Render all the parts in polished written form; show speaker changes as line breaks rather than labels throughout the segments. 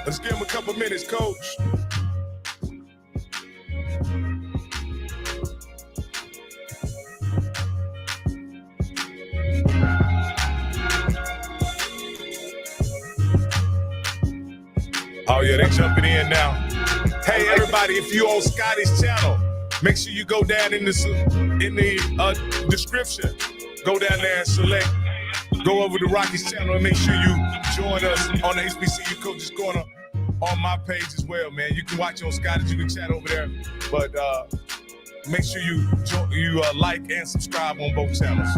Let's give him a couple minutes, Coach. Oh yeah, they jumping in now. Hey everybody, if you on Scotty's channel, make sure you go down in the description. Go down there and select. Go over to Rocky's channel and make sure you join us on the HBCU Coaches Corner on my page as well, man. You can watch on Scotty's, you can chat over there, but make sure you like and subscribe on both channels.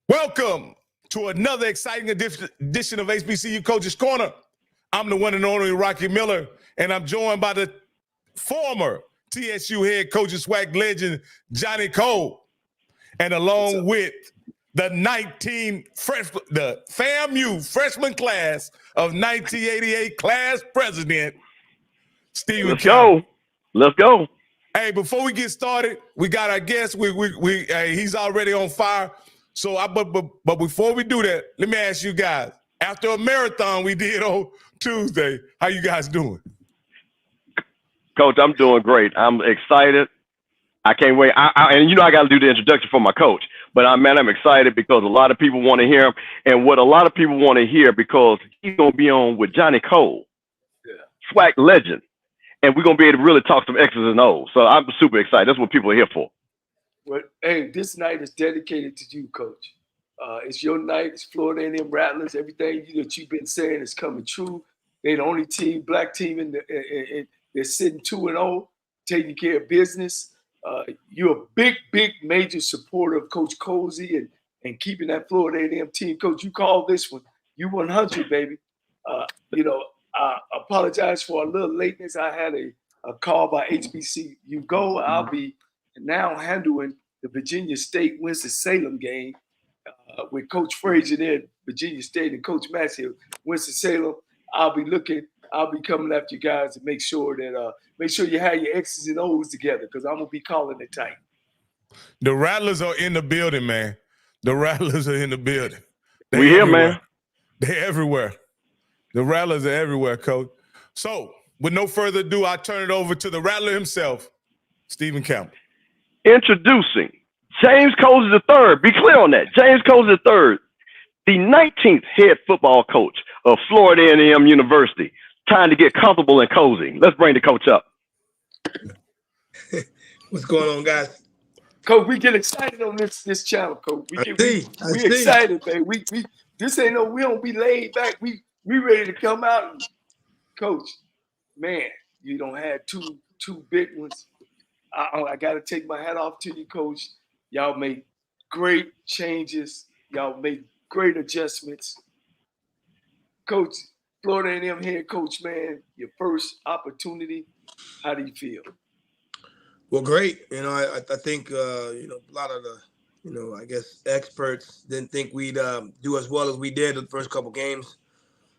Welcome to another exciting edition of HBCU Coaches Corner. I'm the one and only Rocky Miller, and I'm joined by the former TSU head coach and SWAC legend, Johnnie Cole, and along with the FAMU freshman class of 1988 class president, Stephen Campbell.
Let's go.
Hey, before we get started, we got our guest. He's already on fire. So, but before we do that, let me ask you guys. After a marathon we did on Tuesday, how you guys doing?
Coach, I'm doing great. I'm excited. I can't wait. And you know I got to do the introduction for my coach. But I'm excited because a lot of people want to hear him. And what a lot of people want to hear, because he's going to be on with Johnnie Cole, SWAC legend. And we're going to be able to really talk some X's and O's. So I'm super excited. That's what people are here for.
Well, hey, this night is dedicated to you, Coach. It's your night. It's Florida A&M Rattlers. Everything that you've been saying is coming true. They're the only black team they're sitting 2-0, taking care of business. You're a big, major supporter of Coach Colzie and keeping that Florida A&M team. Coach, you called this one. You 100, baby. I apologize for a little lateness. I had a call by HBCU Go. I'll be now handling the Virginia State Winston-Salem game with Coach Frazier there at Virginia State and Coach Massey at Winston-Salem. I'll be coming after you guys to make sure you have your X's and O's together, because I'm gonna be calling it tight.
The Rattlers are in the building, man. The Rattlers are in the building.
We here, man.
They're everywhere. The Rattlers are everywhere, Coach. So, with no further ado, I turn it over to the Rattler himself, Stephen Campbell.
Introducing James Colzie III. Be clear on that. James Colzie III, the 19th head football coach of Florida A&M University. Time to get comfortable in Colzie. Let's bring the coach up.
What's going on, guys?
Coach, we get excited on this channel, Coach. We excited, man. We don't be laid back. We ready to come out. And, Coach, man, you don't have two big ones. I got to take my hat off to you, Coach. Y'all made great changes. Y'all made great adjustments. Coach, Florida A&M head coach, man, your first opportunity. How do you feel?
Well, great. I think, a lot of the, I guess experts didn't think we'd do as well as we did the first couple games.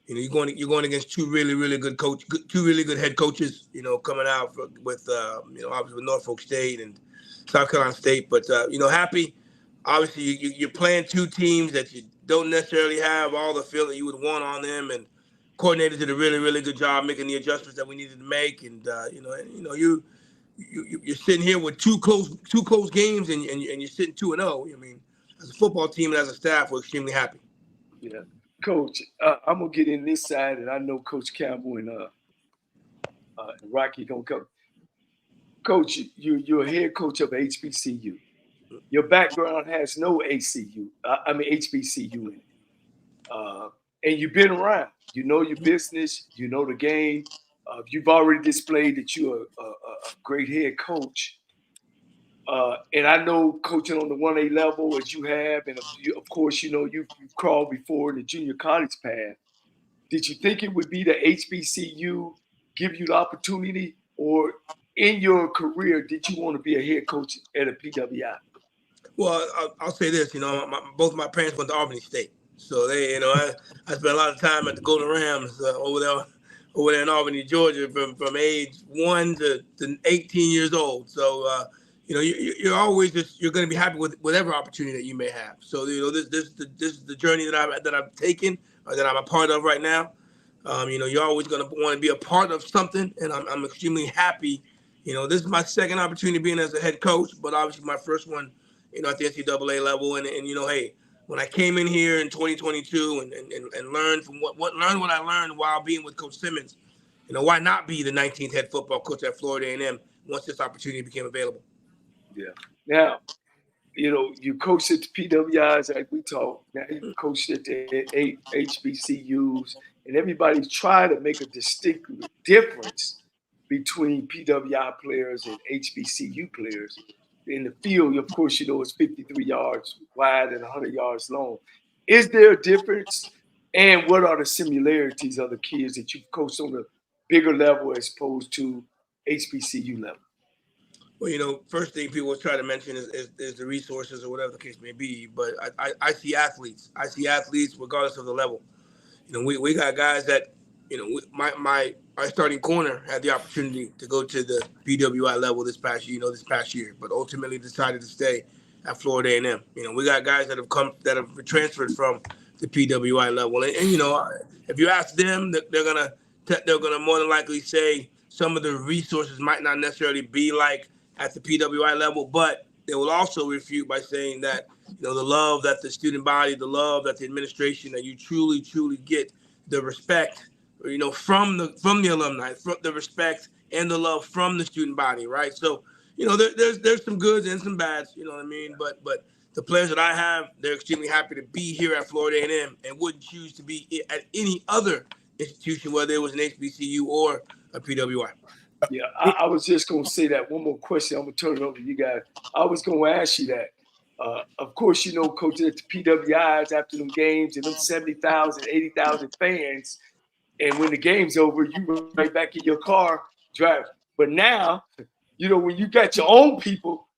You're going against two really good head coaches, coming out with obviously with Norfolk State and South Carolina State. But, happy. Obviously, you're playing two teams that you don't necessarily have all the feel that you would want on them. And coordinators did a really, really good job making the adjustments that we needed to make. And, you're sitting here with two close games and you're sitting 2-0. I mean, as a football team and as a staff, we're extremely happy.
Yeah. Coach, I'm going to get in this side, and I know Coach Campbell and Rocky going to come. Coach, you're a head coach of HBCU. Your background has no HBCU in it. And you've been around. You know your business. You know the game. You've already displayed that you're a great head coach. And I know coaching on the 1A level as you have, and of course, you've crawled before in the junior college path. Did you think it would be the HBCU give you the opportunity, or in your career, did you want to be a head coach at a PWI?
Well, I'll say this, both my parents went to Albany State. So they, I spent a lot of time at the Golden Rams over there in Albany, Georgia, from age 1 to 18 years old. So, you're always you're going to be happy with whatever opportunity that you may have. So this is the journey that I've taken, or that I'm a part of right now. You're always going to want to be a part of something, and I'm extremely happy. This is my second opportunity being as a head coach, but obviously my first one, at the NCAA level. And hey, when I came in here in 2022 and learned from what I learned while being with Coach Simmons, why not be the 19th head football coach at Florida A&M once this opportunity became available?
Yeah. Now, you coached at the PWIs like we talked. Now you coached at the 8 HBCUs, and everybody's trying to make a distinct difference between PWI players and HBCU players. In the field, of course, it's 53 yards wide and 100 yards long. Is there a difference? And what are the similarities of the kids that you've coached on a bigger level as opposed to HBCU level?
Well, first thing people try to mention is the resources or whatever the case may be. But I see athletes. I see athletes regardless of the level. We got guys that, our starting corner had the opportunity to go to the PWI level this past year, but ultimately decided to stay at Florida A&M. We got guys that have transferred from the PWI level, and if you ask them, they're gonna more than likely say some of the resources might not necessarily be like at the PWI level, but they will also refute by saying that, the love that the student body, the love that the administration, that you truly, truly get the respect, from the alumni, from the respect and the love from the student body, right? So, there's some goods and some bads, you know what I mean? But the players that I have, they're extremely happy to be here at Florida A&M and wouldn't choose to be at any other institution, whether it was an HBCU or a PWI.
Yeah, I was just going to say that. One more question. I'm going to turn it over to you guys. I was going to ask you that. Of course, coaching at the PWIs after them games and them 70,000, 80,000 fans, and when the game's over, you run right back in your car, drive. But now, when you got your own people,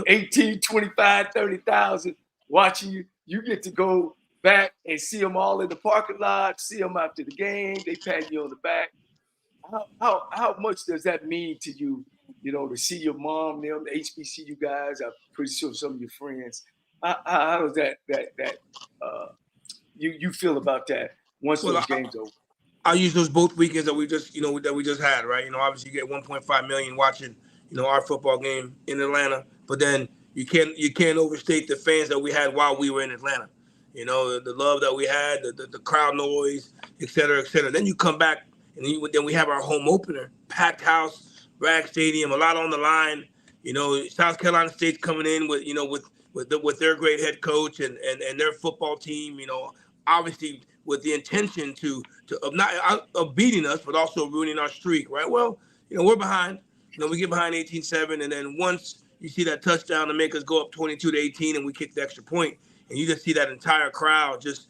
18, 25, 30,000 watching you, you get to go back and see them all in the parking lot, see them after the game. They pat you on the back. How much does that mean to you, to see your mom, them, the HBCU guys? I'm pretty sure some of your friends. How does that you feel about that once those games over?
I use those both weekends that we just had, right? Obviously you get 1.5 million watching, our football game in Atlanta, but then you can't overstate the fans that we had while we were in Atlanta. The love that we had, the crowd noise, et cetera, et cetera. Then you come back. And then we have our home opener, packed house, Bragg Stadium, a lot on the line. South Carolina State's coming in with their great head coach and their football team. Obviously with the intention of beating us, but also ruining our streak, right? Well, we're behind. We get behind 18-7, and then once you see that touchdown to make us go up 22-18, and we kick the extra point, and you just see that entire crowd just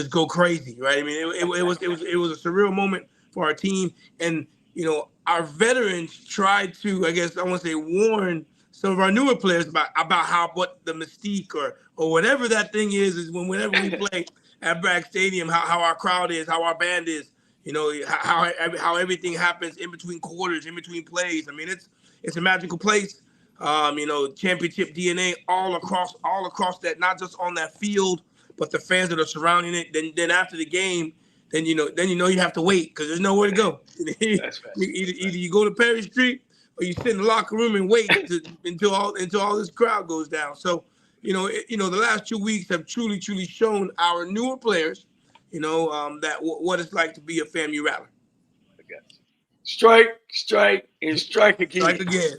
go crazy, right? I mean, it was a surreal moment for our team, and our veterans tried to, I guess I want to say, warn some of our newer players about what the mystique or whatever that thing is whenever we play at Bragg Stadium, how our crowd is, how our band is, how everything happens in between quarters, in between plays. I mean, it's a magical place. Championship DNA all across that, not just on that field, but the fans that are surrounding it. Then after the game, then you have to wait because there's nowhere to go.
That's right.
Either you go to Perry Street or you sit in the locker room and wait until all this crowd goes down. So, the last 2 weeks have truly shown our newer players, that what it's like to be a FAMU Rattler.
I got you. Strike, and strike again.
Strike again.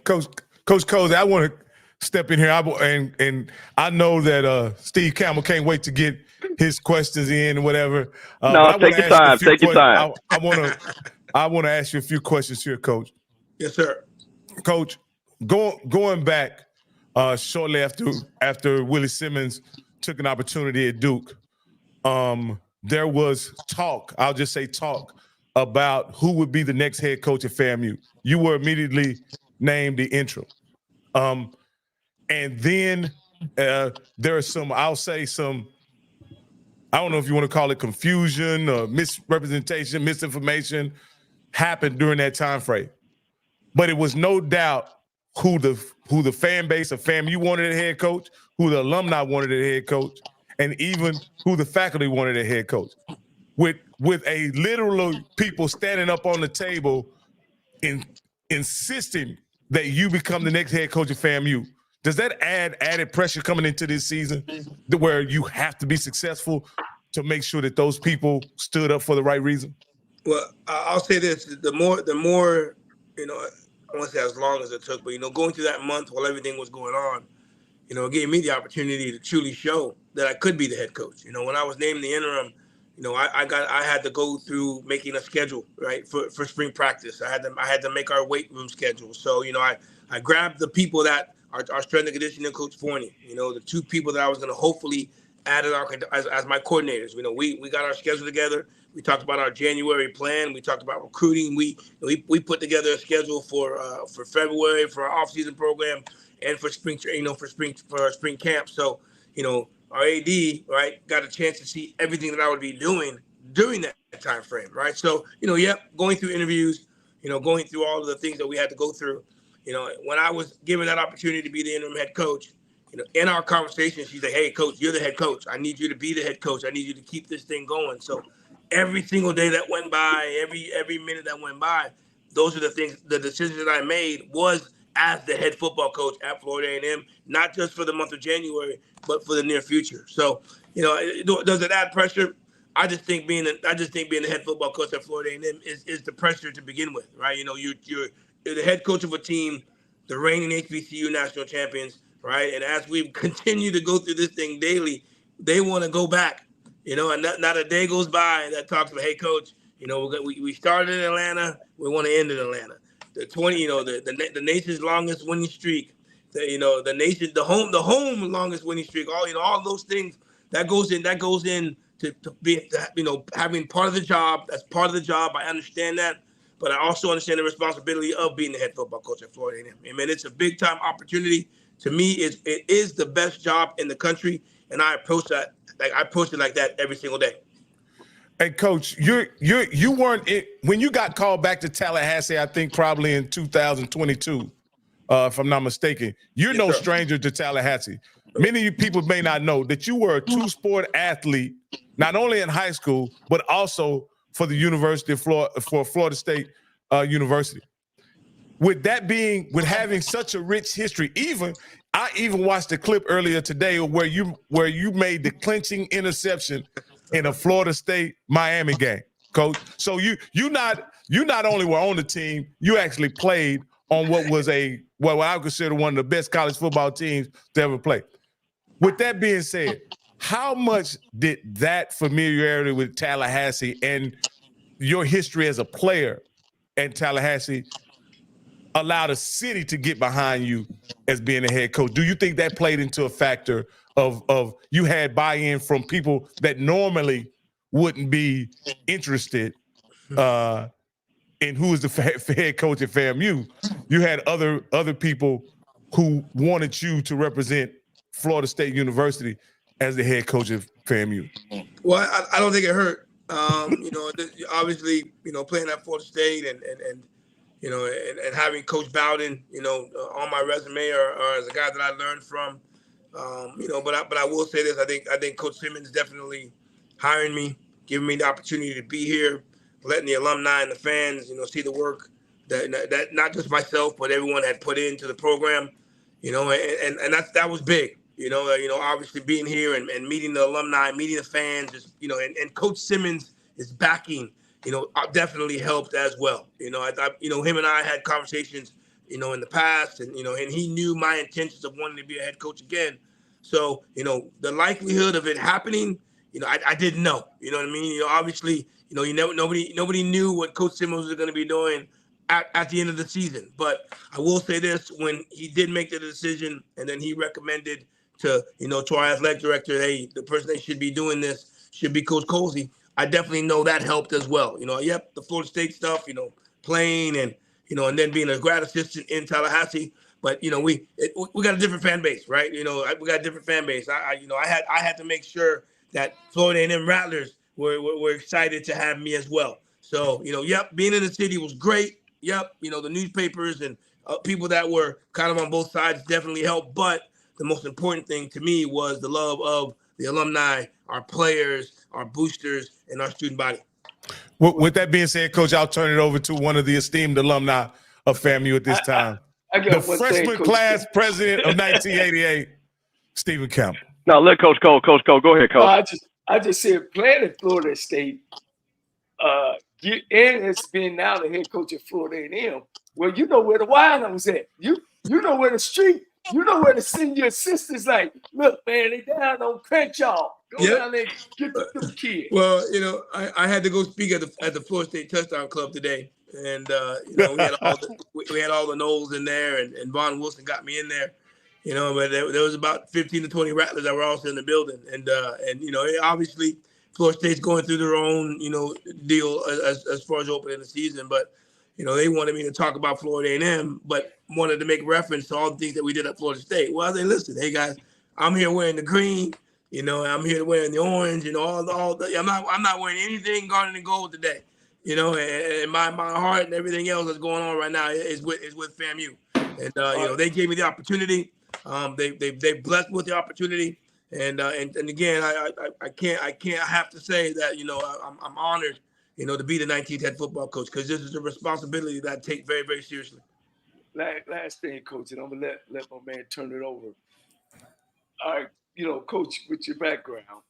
Coach Colzie, I want to step in here. And I know that Steve Campbell can't wait to get his questions in and whatever.
No, take your time. Take your time.
I want to ask you a few questions here, Coach.
Yes, sir.
Coach, going back shortly after Willie Simmons took an opportunity at Duke, there was talk. I'll just say talk about who would be the next head coach at FAMU. You were immediately named the interim. And then there are some, I don't know if you want to call it confusion or misrepresentation, misinformation happened during that time frame. But it was no doubt who the fan base of FAMU wanted a head coach, who the alumni wanted a head coach, and even who the faculty wanted a head coach. With a literal people standing up on the table insisting that you become the next head coach of FAMU. Does that add added pressure coming into this season where you have to be successful to make sure that those people stood up for the right reason?
Well, I'll say this: the more, you know, I won't say as long as it took, but going through that month while everything was going on, it gave me the opportunity to truly show that I could be the head coach. When I was named the interim, I had to go through making a schedule, right, for spring practice. I had to make our weight room schedule. So I grabbed the people that our strength and conditioning coach Forney, the two people that I was going to hopefully add as my coordinators. We got our schedule together. We talked about our January plan. We talked about recruiting. We put together a schedule for February for our off-season program and for spring, for our spring camp. So, our AD, right, got a chance to see everything that I would be doing during that time frame, right? So, going through interviews, going through all of the things that we had to go through. When I was given that opportunity to be the interim head coach, in our conversation, she's like, "Hey, coach, you're the head coach. I need you to be the head coach. I need you to keep this thing going." So every single day that went by, every minute that went by, those are the decisions that I made was as the head football coach at Florida A&M, not just for the month of January, but for the near future. So, does it add pressure? I just think being the head football coach at Florida A&M is the pressure to begin with, right? You're the head coach of a team, the reigning HBCU national champions, right? And as we continue to go through this thing daily, they want to go back, and not a day goes by that talks about, "Hey, coach, we started in Atlanta, we want to end in Atlanta." The nation's longest winning streak, the home longest winning streak, all those things that goes in to be, having part of the job. That's part of the job. I understand that, but I also understand the responsibility of being the head football coach at Florida A&M. Man, it's a big time opportunity. To me, it is the best job in the country, and I approach it like that every single day.
Hey, Coach, you weren't when you got called back to Tallahassee, I think probably in 2022, if I'm not mistaken. You're no stranger to Tallahassee. Many of you people may not know that you were a two-sport athlete, not only in high school, but also for the University of Florida, for Florida State University. With having such a rich history, I even watched a clip earlier today where you made the clinching interception in a Florida State Miami game, Coach. So you not only were on the team, you actually played on what I would consider one of the best college football teams to ever play. With that being said, how much did that familiarity with Tallahassee and your history as a player at Tallahassee allow the city to get behind you as being a head coach? Do you think that played into a factor of you had buy-in from people that normally wouldn't be interested in who is the head coach at FAMU? You had other people who wanted you to represent Florida State University as the head coach of FAMU.
Well, I don't think it hurt. Obviously, playing at Florida State and having Coach Bowden, on my resume or as a guy that I learned from, but I will say this: I think Coach Simmons definitely hiring me, giving me the opportunity to be here, letting the alumni and the fans, see the work that not just myself but everyone had put into the program, and that was big. Obviously being here and meeting the alumni, meeting the fans, and Coach Simmons is backing. Definitely helped as well. Him and I had conversations, in the past, and he knew my intentions of wanting to be a head coach again. So, the likelihood of it happening, I didn't know. You know what I mean? Obviously, nobody knew what Coach Simmons was going to be doing at the end of the season. But I will say this: when he did make the decision, and then he recommended to our athletic director, hey, the person that should be doing this should be Coach Colzie. I definitely know that helped as well. The Florida State stuff, playing and then being a grad assistant in Tallahassee. But we got a different fan base, right? We got a different fan base. I had to make sure that Florida A&M Rattlers were excited to have me as well. So being in the city was great. The newspapers and people that were kind of on both sides definitely helped. But the most important thing to me was the love of the alumni, our players, our boosters, and our student body.
With that being said, Coach, I'll turn it over to one of the esteemed alumni of FAMU at this time.
I got
the
one
freshman
thing,
class president of 1988, Stephen Kemp.
Now let Coach Cole. Coach Cole, go ahead, Coach.
I just said playing at Florida State, and it's been now the head coach at Florida A&M. Well, you know where the wild was at. You know where the street. You know where the senior assistants like. Look, man, they down on Crenshaw. Go down there, get the kid.
Well, I had to go speak at the Florida State Touchdown Club today, and we had all the Knowles in there, and Vaughn Wilson got me in there. But there was about 15 to 20 Rattlers that were also in the building, and obviously Florida State's going through their own deal as far as opening the season, but they wanted me to talk about Florida A&M, but wanted to make reference to all the things that we did at Florida State. Well, I said, listen, hey guys, I'm here wearing the green, I'm here wearing the orange, I'm not wearing anything garnet and gold today, and my heart and everything else that's going on right now is with FAMU, and they gave me the opportunity. They blessed with the opportunity, and again, I have to say that I'm honored, to be the 19th head football coach, because this is a responsibility that I take very, very seriously.
Last thing, Coach, and I'm gonna let my man turn it over. All right, Coach, with your background,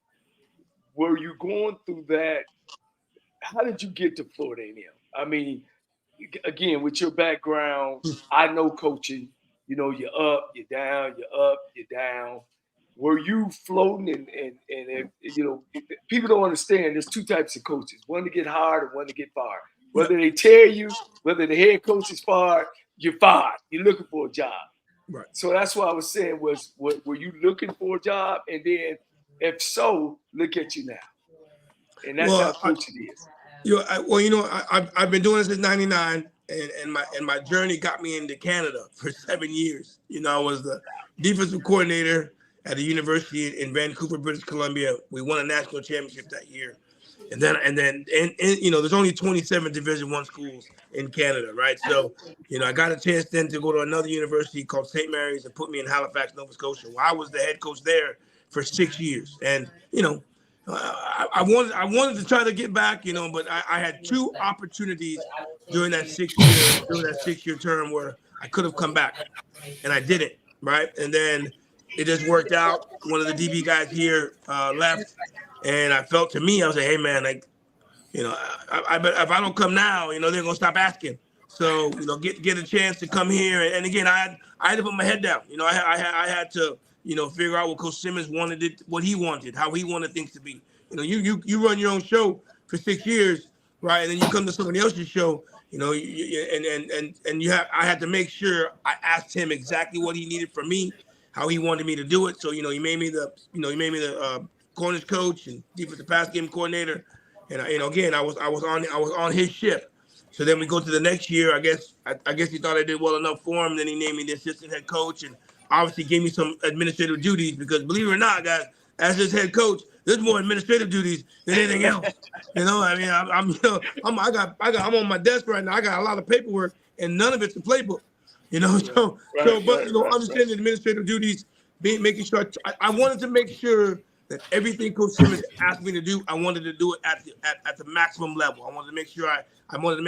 were you going through that? How did you get to Florida A&M? I mean, again, with your background, I know coaching. You're up, you're down, you're up, you're down. Were you floating and people don't understand there's two types of coaches, one to get hired and one to get fired. Whether they tear you, whether the head coach is fired, you're fired. You're looking for a job.
Right.
So that's what I was saying were you looking for a job? And then if so, look at you now. And that's how coaching is.
I've been doing this since '99. And my journey got me into Canada for 7 years. I was the defensive coordinator at a university in Vancouver, British Columbia. We won a national championship that year. And then there's only 27 Division I schools in Canada, right? So, I got a chance then to go to another university called St. Mary's and put me in Halifax, Nova Scotia, where I was the head coach there for 6 years. And, I wanted to try to get back, but I had two opportunities during that 6 year term where I could have come back, and I didn't, right? And then it just worked out. One of the DB guys here left, and I felt I was like, hey man, if I don't come now, they're gonna stop asking. So get a chance to come here, and again, I had to put my head down. I had to. Figure out what Coach Simmons wanted, what he wanted, how he wanted things to be. You run your own show for 6 years, right? And then you come to somebody else's show, I had to make sure I asked him exactly what he needed from me, how he wanted me to do it. So, he made me the corners coach and defensive pass game coordinator. And again, I was on his ship. So then we go to the next year. I guess he thought I did well enough for him. Then he named me the assistant head coach and obviously gave me some administrative duties, because believe it or not, guys, as his head coach, there's more administrative duties than anything else. I'm on my desk right now. I got a lot of paperwork, and none of it's a playbook. Understanding administrative duties, making sure I wanted to make sure that everything Coach Simmons asked me to do, I wanted to do it at the maximum level. I wanted to make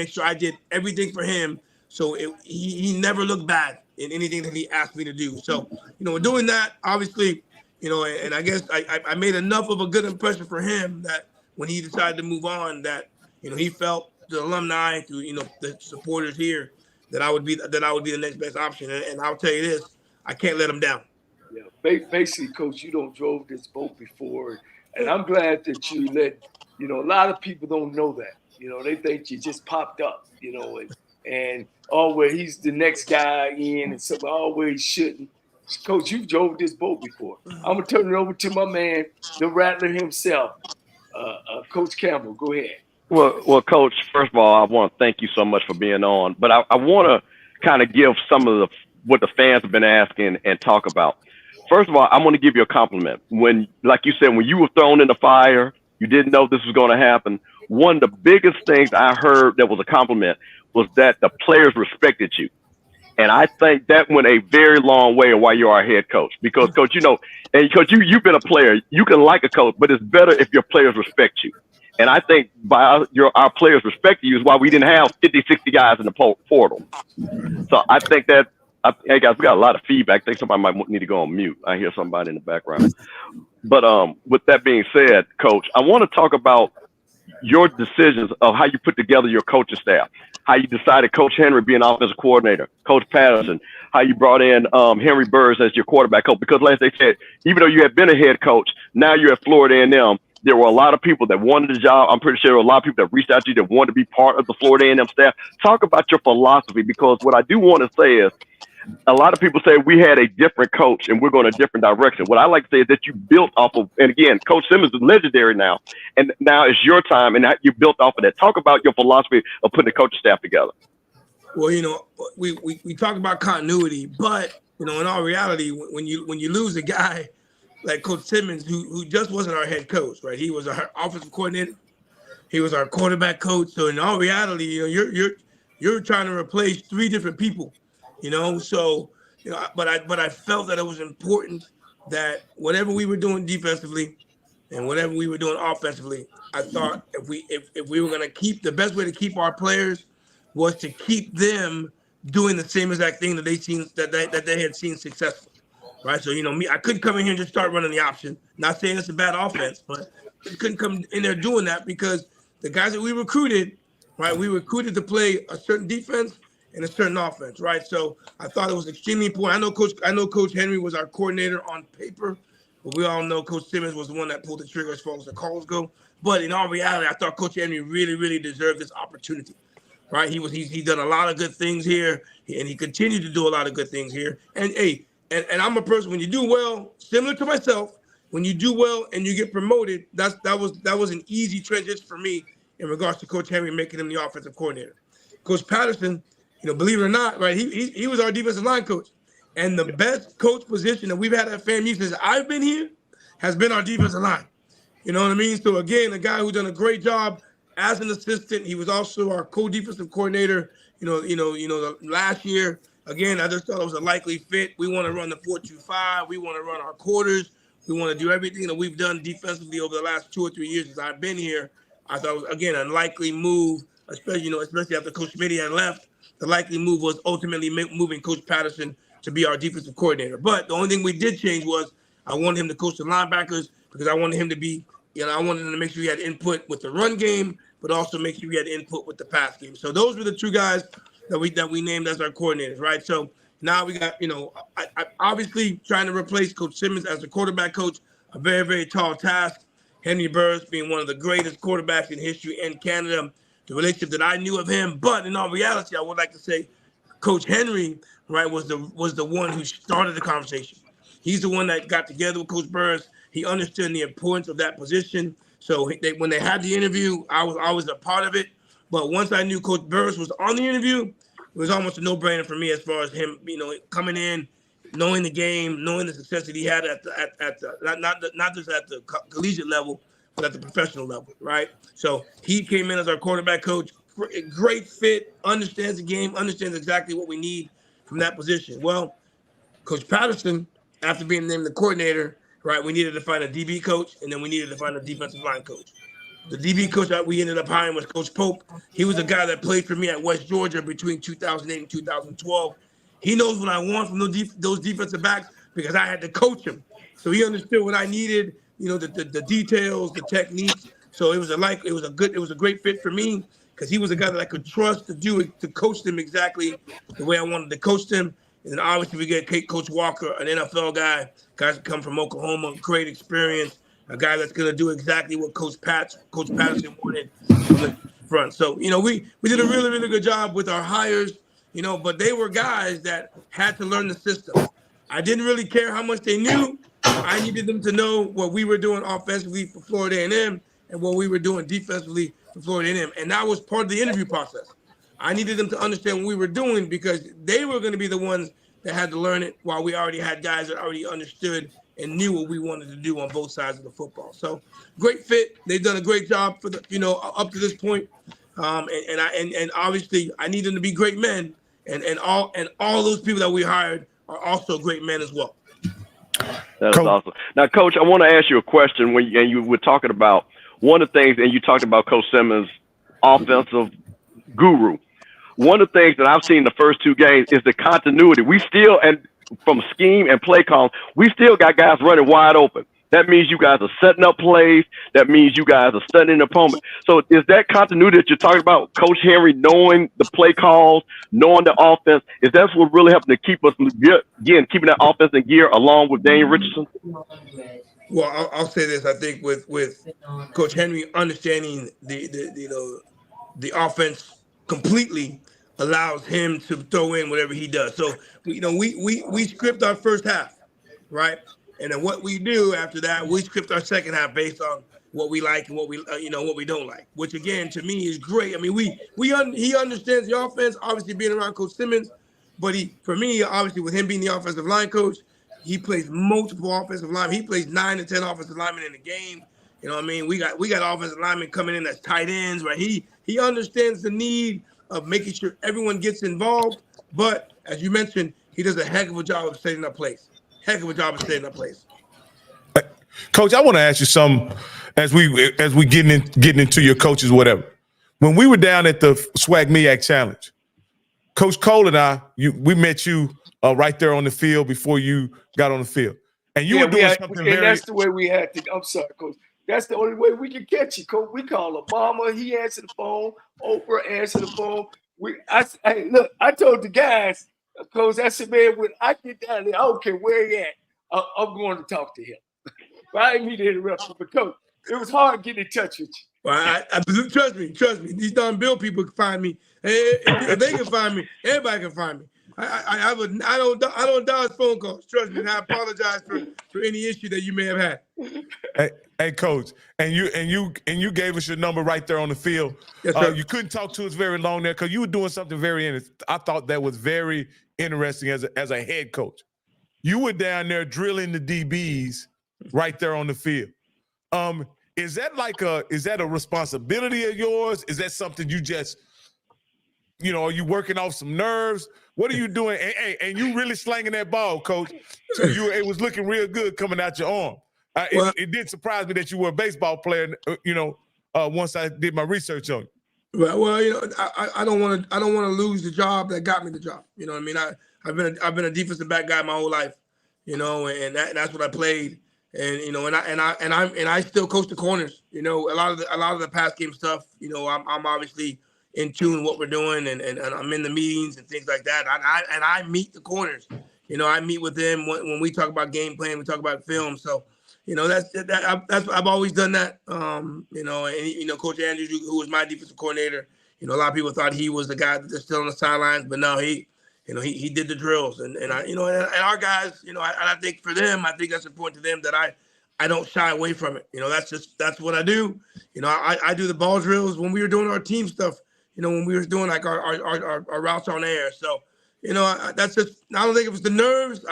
sure I did everything for him, so he never looked bad in anything that he asked me to do. So, doing that, obviously, and I guess I made enough of a good impression for him that when he decided to move on, that, he felt the alumni, through, the supporters here, that I would be the next best option. And I'll tell you this, I can't let him down.
Yeah, basically, Coach, you don't drove this boat before. And I'm glad that you let, a lot of people don't know that. They think you just popped up, and where he's the next guy in, and where he shouldn't. Coach, you drove this boat before. I'm going to turn it over to my man, the Rattler himself, Coach Campbell. Go ahead.
Well, Coach, first of all, I want to thank you so much for being on. But I want to kind of give some of what the fans have been asking and talk about. First of all, I want to give you a compliment. When, like you said, when you were thrown in the fire, you didn't know this was going to happen. One of the biggest things I heard that was a compliment was that the players respected you. And I think that went a very long way of why you're our head coach. Because, Coach, and Coach, you've been a player. You can like a coach, but it's better if your players respect you. And I think by our players respecting you is why we didn't have 50, 60 guys in the portal. So I think that, hey, guys, we got a lot of feedback. I think somebody might need to go on mute. I hear somebody in the background. But with that being said, Coach, I want to talk about your decisions of how you put together your coaching staff, how you decided Coach Henry being offensive coordinator, Coach Patterson, how you brought in Henry Burrs as your quarterback coach. Because like they said, even though you had been a head coach, now you're at Florida A&M. There were a lot of people that wanted the job. I'm pretty sure there were a lot of people that reached out to you that wanted to be part of the Florida A&M staff. Talk about your philosophy, because what I do want to say is a lot of people say we had a different coach and we're going a different direction. What I like to say is that you built off of, and again, Coach Simmons is legendary now, and now it's your time, and you built off of that. Talk about your philosophy of putting the coaching staff together.
Well, we talk about continuity, but in all reality, when you lose a guy like Coach Simmons, who just wasn't our head coach, right? He was our offensive coordinator. He was our quarterback coach. So in all reality, you're trying to replace three different people, So, but I felt that it was important that whatever we were doing defensively and whatever we were doing offensively, I thought if we were going to keep, the best way to keep our players was to keep them doing the same exact thing that they had seen successful. Right, so I couldn't come in here and just start running the option. Not saying it's a bad offense, but I couldn't come in there doing that because the guys that we recruited, right, we recruited to play a certain defense and a certain offense, right? So I thought it was extremely important. I know Coach Henry was our coordinator on paper, but we all know Coach Simmons was the one that pulled the trigger as far as the calls go. But in all reality, I thought Coach Henry really, really deserved this opportunity, right? He's done a lot of good things here, and he continued to do a lot of good things here. And hey. And I'm a person, when you do well, similar to myself, when you do well and you get promoted, that was an easy transition for me in regards to Coach Henry making him the offensive coordinator. Coach Patterson, believe it or not, right, he was our defensive line coach. And the best coach position that we've had at FAMU since I've been here has been our defensive line. You know what I mean? So again, a guy who's done a great job as an assistant. He was also our co-defensive coordinator, last year. Again, I just thought it was a likely fit. We want to run the 4-2-5. We want to run our quarters. We want to do everything that we've done defensively over the last 2 or 3 years since I've been here. I thought it was, again, a likely move, especially after Coach Smitty had left. The likely move was ultimately moving Coach Patterson to be our defensive coordinator. But the only thing we did change was I wanted him to coach the linebackers because I wanted him to be, I wanted him to make sure he had input with the run game, but also make sure he had input with the pass game. So those were the two guys that we named as our coordinators, right? So now we got, I obviously trying to replace Coach Simmons as the quarterback coach, a very, very tall task. Henry Burrs being one of the greatest quarterbacks in history in Canada, the relationship that I knew of him. But in all reality, I would like to say Coach Henry, right, was the one who started the conversation. He's the one that got together with Coach Burrs. He understood the importance of that position. So when they had the interview, I was a part of it. But once I knew Coach Burrs was on the interview, it was almost a no-brainer for me as far as him, coming in, knowing the game, knowing the success that he had at the not just at the collegiate level, but at the professional level, right? So he came in as our quarterback coach, great fit, understands the game, understands exactly what we need from that position. Well, Coach Patterson, after being named the coordinator, right, we needed to find a DB coach, and then we needed to find a defensive line coach. The DB coach that we ended up hiring was Coach Pope. He was a guy that played for me at West Georgia between 2008 and 2012. He knows what I want from those defensive backs because I had to coach him. So he understood what I needed, the details, the techniques. So it was a great fit for me because he was a guy that I could trust to coach them exactly the way I wanted to coach them. And then obviously we get Coach Walker, an NFL guy, guys that come from Oklahoma, great experience. A guy that's going to do exactly what Coach Patterson wanted from the front. So, we did a really, really good job with our hires, but they were guys that had to learn the system. I didn't really care how much they knew. I needed them to know what we were doing offensively for Florida A&M and what we were doing defensively for Florida A&M. And that was part of the interview process. I needed them to understand what we were doing because they were going to be the ones that had to learn it while we already had guys that already understood and knew what we wanted to do on both sides of the football. So great fit. They've done a great job for up to this point. And obviously I need them to be great men. and all those people that we hired are also great men as well.
That's awesome. Now, Coach, I want to ask you a question. When you were talking about one of the things, and you talked about Coach Simmons' offensive guru. One of the things that I've seen the first two games is the continuity. We still, and from scheme and play call, we still got guys running wide open. That means you guys are setting up plays. That means you guys are studying the opponent. So is that continuity that you're talking about, Coach Henry, knowing the play calls, knowing the offense, is that what really helping to keep us, again, keeping that offense in gear along with Daniel Richardson?
Well, I'll say this. I think with Coach Henry understanding the offense completely allows him to throw in whatever he does. So, we script our first half, right? And then what we do after that, we script our second half based on what we like and what we what we don't like. Which again, to me, is great. I mean, he understands the offense. Obviously, being around Coach Simmons, but for me, obviously, with him being the offensive line coach, he plays multiple offensive linemen. He plays 9 to 10 offensive linemen in the game. You know what I mean? We got offensive linemen coming in as tight ends, right? He understands the need of making sure everyone gets involved. But as you mentioned, he does a heck of a job of setting up plays.
Coach, I want to ask you something as we getting into your coaches, whatever. When we were down at the Swag-MEAC Challenge, Coach Cole and we met you right there on the field before you got on the field, and you were doing something very.
And that's the way we had to. I'm sorry, Coach. That's the only way we can catch you, Coach. We call Obama. He answered the phone. Oprah answered the phone. Hey, look, I told the guys, Coach, I said, man, when I get down there, I don't care where he at. I'm going to talk to him. But I didn't mean to interrupt you, but Coach, it was hard getting in touch with you.
Well, trust me. These darn Bill people can find me. If they can find me, everybody can find me. I don't dodge phone calls. Trust me, and I apologize for any issue that you may have had.
Hey, Coach, and you gave us your number right there on the field.
Yes, sir.
You couldn't talk to us very long there because you were doing something very interesting. I thought that was very interesting as a head coach. You were down there drilling the DBs right there on the field. Is that a responsibility of yours? Is that something you just, are you working off some nerves? What are you doing? And you really slanging that ball, Coach. So it was looking real good coming out your arm. It did surprise me that you were a baseball player, once I did my research on you.
Well, I don't want to lose the job that got me the job. You know what I mean? I've been a defensive back guy my whole life, and that's what I played. And I still coach the corners. A lot of the pass game stuff. I'm obviously in tune with what we're doing, and I'm in the meetings and things like that. I meet the corners. I meet with them when we talk about game plan. We talk about film. So, that's I've always done that. Coach Andrews, who was my defensive coordinator. A lot of people thought he was the guy that's still on the sidelines, but no, he did the drills, and our guys, and I think for them, I think that's important to them that I don't shy away from it. That's what I do. I do the ball drills when we were doing our team stuff. When we were doing like our routes on air. So, that's just, I don't think it was the nerves.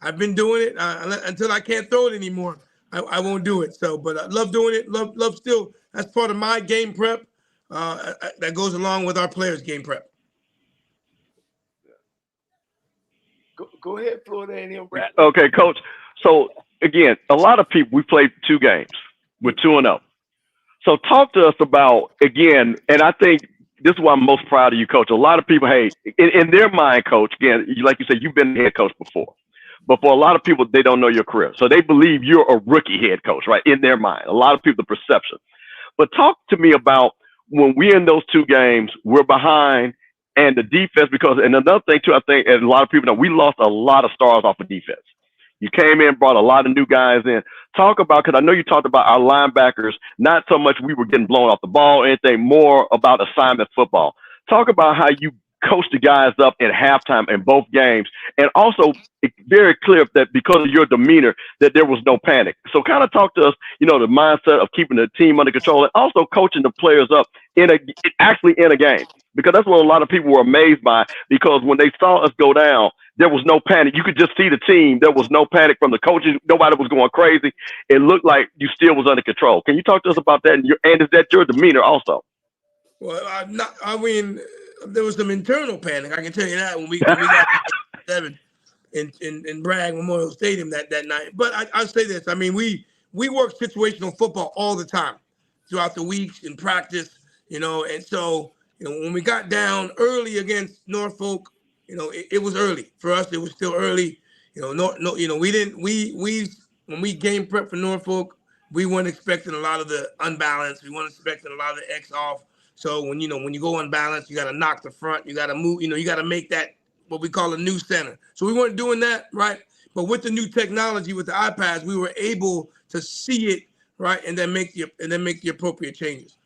I've been doing it until I can't throw it anymore. I won't do it. So, but I love doing it. Love still. That's part of my game prep. That goes along with our players' game prep.
Go ahead, Florida A&M Rattlers.
Okay, Coach. So again, a lot of people, we played 2 games. We're 2-0. So talk to us about, again, and I think this is why I'm most proud of you, Coach. A lot of people, hey, in their mind, Coach, again, like you said, you've been head coach before. But for a lot of people, they don't know your career. So they believe you're a rookie head coach, right, in their mind. A lot of people, the perception. But talk to me about when we're in those 2 games, we're behind, and the defense, and another thing too, I think, and a lot of people know, we lost a lot of stars off of defense. You came in, brought a lot of new guys in. Talk about, because I know you talked about our linebackers, not so much we were getting blown off the ball or anything, more about assignment football. Talk about how you coached the guys up in halftime in both games, and also it's very clear that because of your demeanor that there was no panic. So kind of talk to us, the mindset of keeping the team under control and also coaching the players up actually in a game. Because that's what a lot of people were amazed by, because when they saw us go down, there was no panic. You could just see the team. There was no panic from the coaches. Nobody was going crazy. It looked like you still was under control. Can you talk to us about that? And is that your demeanor also?
Well, there was some internal panic. I can tell you that when we got 7 in Bragg Memorial Stadium that night. But I'll say this. I mean, we work situational football all the time throughout the weeks in practice, and so, when we got down early against Norfolk, it was early. For us, it was still early. When we game prep for Norfolk, we weren't expecting a lot of the unbalance. We weren't expecting a lot of the X off. So when you go unbalanced, you got to knock the front. You got to move. You got to make that what we call a new center. So we weren't doing that, right? But with the new technology, with the iPads, we were able to see it, right, and then make the appropriate changes.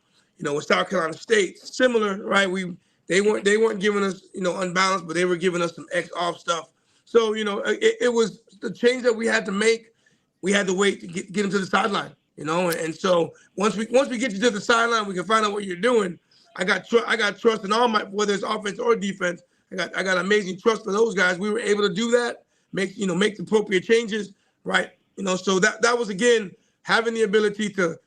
With South Carolina State, similar, right? They weren't giving us unbalanced, but they were giving us some X off stuff. So it was the change that we had to make. We had to wait to get them to the sideline, and so once we get you to the sideline, we can find out what you're doing. I got trust in all my, whether it's offense or defense. I got amazing trust for those guys. We were able to do that, make the appropriate changes, right? So that was, again, having the ability to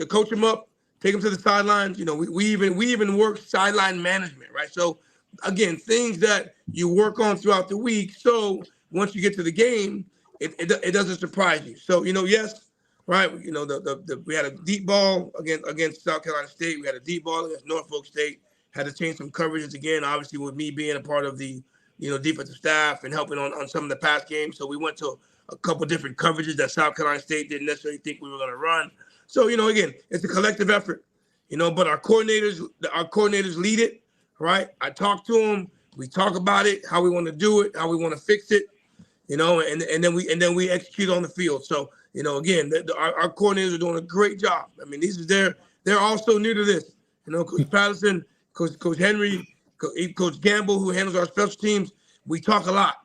coach them up, take them to the sidelines. We even work sideline management, right? So again, things that you work on throughout the week. So once you get to the game, it doesn't surprise you. So yes, right? We had a deep ball against South Carolina State. We had a deep ball against Norfolk State. Had to change some coverages again, obviously with me being a part of the, defensive staff and helping on some of the past games. So we went to a couple different coverages that South Carolina State didn't necessarily think we were going to run. So, again, it's a collective effort, but our coordinators lead it, right? I talk to them. We talk about it, how we want to do it, how we want to fix it, and then we execute on the field. So, again, our coordinators are doing a great job. I mean, they're also new to this. Coach Patterson, Coach Henry, Coach Gamble, who handles our special teams, we talk a lot,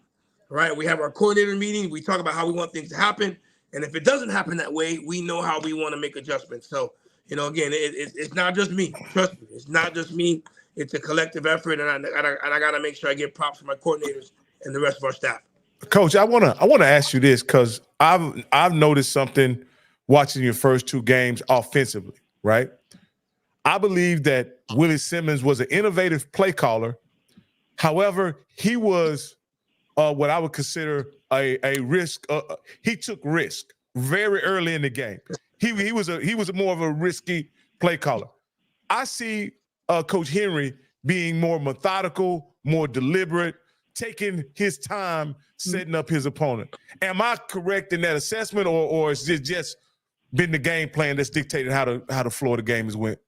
right? We have our coordinator meetings. We talk about how we want things to happen. And if it doesn't happen that way, we know how we want to make adjustments. So, again, it's not just me. Trust me, it's not just me. It's a collective effort, and I got to make sure I give props to my coordinators and the rest of our staff.
Coach, I wanna ask you this, because I've noticed something watching your first 2 games offensively, right? I believe that Willie Simmons was an innovative play caller. However, he was what I would consider a risk. He took risk very early in the game. He was more of a risky play caller. I see Coach Henry being more methodical, more deliberate, taking his time setting up his opponent. Am I correct in that assessment, or is it just been the game plan that's dictated how the flow of the game is went?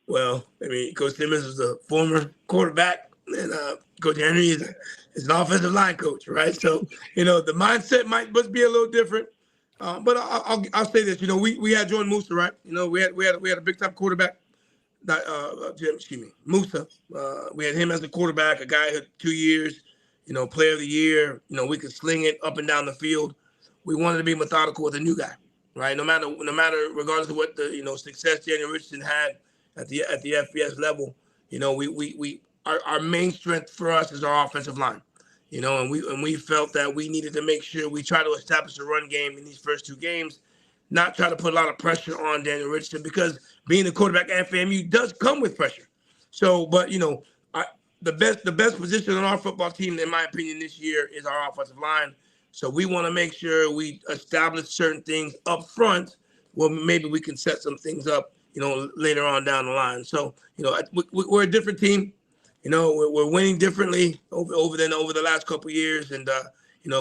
Well, I mean, Coach Simmons is a former quarterback, and Coach Henry is an offensive line coach, right? So, the mindset must be a little different. But I'll say this, we had Jordan Musa, right? We had a big time quarterback, Musa. We had him as the quarterback, a guy who had 2 years, player of the year. We could sling it up and down the field. We wanted to be methodical with a new guy, right? No matter, regardless of what the success Daniel Richardson had at the FBS level, our main strength for us is our offensive line, and we felt that we needed to make sure we try to establish a run game in these first 2 games, not try to put a lot of pressure on Daniel Richardson, because being the quarterback at FAMU does come with pressure. So, but the best position on our football team, in my opinion, this year is our offensive line. So we want to make sure we establish certain things up front. Well, maybe we can set some things up, later on down the line. So, we're a different team. We're winning differently over the last couple of years. And,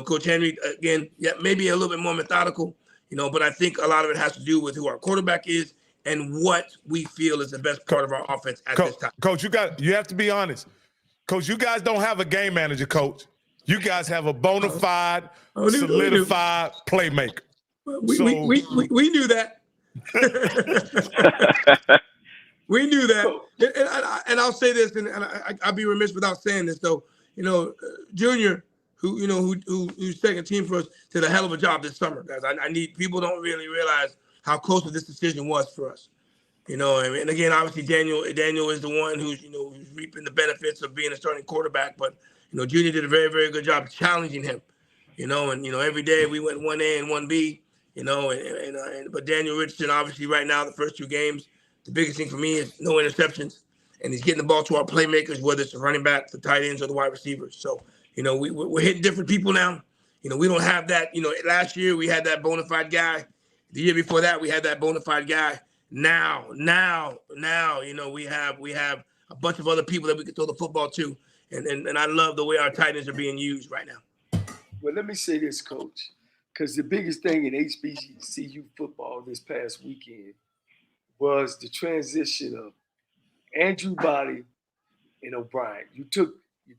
Coach Henry, again, maybe a little bit more methodical, but I think a lot of it has to do with who our quarterback is and what we feel is the best part of our offense at this time.
Coach, you have to be honest. Coach, you guys don't have a game manager, Coach. You guys have a bona fide, solidified playmaker.
We knew that. We knew that, and I'll say this, and I'll be remiss without saying this, though. Junior, who's second team for us, did a hell of a job this summer, guys. I need people don't really realize how close this decision was for us. And again, obviously Daniel is the one who's reaping the benefits of being a starting quarterback, but Junior did a very, very good job challenging him. And every day we went 1A and 1B. But Daniel Richardson, obviously, right now, the first 2 games, the biggest thing for me is no interceptions. and he's getting the ball to our playmakers, whether it's the running back, the tight ends, or the wide receivers. So, we're hitting different people now. We don't have that. Last year we had that bona fide guy. The year before that we had that bona fide guy. Now, we have a bunch of other people that we can throw the football to, and I love the way our tight ends are being used right now.
Well, let me say this, Coach, because the biggest thing in HBCU football this past weekend was the transition of Andrew Body and O'Brien. You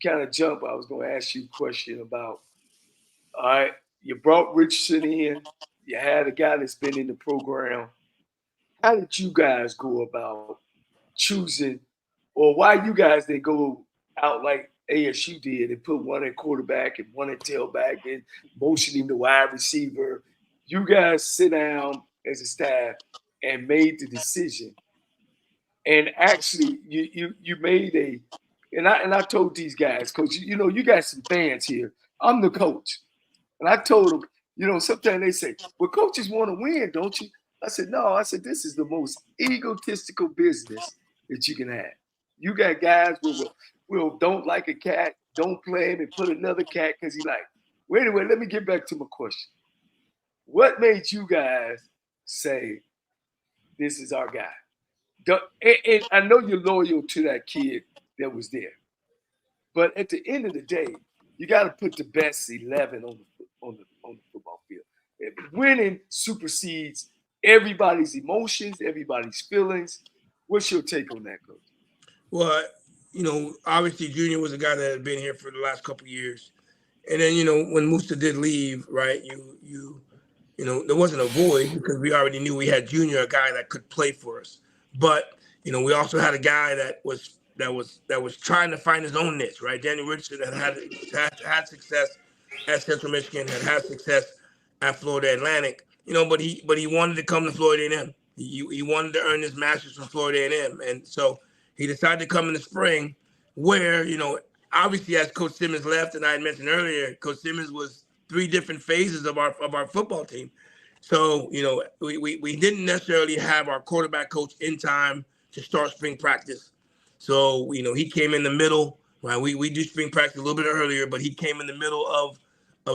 kind of jumped. I was going to ask you a question about, all right, you brought Richardson in. You had a guy that's been in the program. How did you guys go about choosing, or why you guys didn't go out like ASU did and put one at quarterback and one at tailback and motioning the wide receiver? You guys sit down as a staff and made the decision. And actually, you made and I told these guys, Coach, you got some fans here. I'm the coach. And I told them, sometimes they say, well, coaches want to win, don't you? I said, no. I said, this is the most egotistical business that you can have. You got guys who don't like a cat, don't play him, and put another cat because he like. Well, anyway, let me get back to my question. What made you guys say, this is our guy? And I know you're loyal to that kid that was there. But at the end of the day, you got to put the best 11 on the football field. Winning supersedes everybody's emotions, everybody's feelings. What's your take on that, Coach?
Well, obviously Junior was a guy that had been here for the last couple of years. And then, when Musa did leave, right, there wasn't a void because we already knew we had Junior, a guy that could play for us. But, we also had a guy that was trying to find his own niche, right? Daniel Richardson had success at Central Michigan, had success at Florida Atlantic, but he wanted to come to Florida A&M. He wanted to earn his master's from Florida A&M, and so he decided to come in the spring, where obviously as Coach Simmons left, and I had mentioned earlier, Coach Simmons was 3 different phases of our football team. So we didn't necessarily have our quarterback coach in time to start spring practice. So he came in the middle. Right, we do spring practice a little bit earlier, but he came in the middle of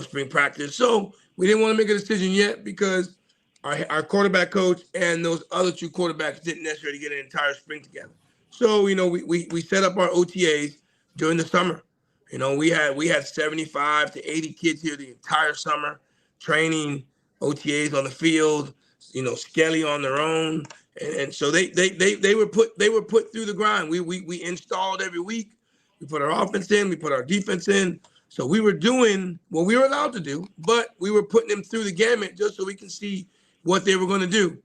spring practice. So we didn't want to make a decision yet because our quarterback coach and those other 2 quarterbacks didn't necessarily get an entire spring together. So we set up our OTAs during the summer. We had 75 to 80 kids here the entire summer, training OTAs on the field. Skelly on their own, and so they were put through the grind. We installed every week. We put our offense in, we put our defense in. So we were doing what we were allowed to do, but we were putting them through the gamut just so we can see what they were going to do.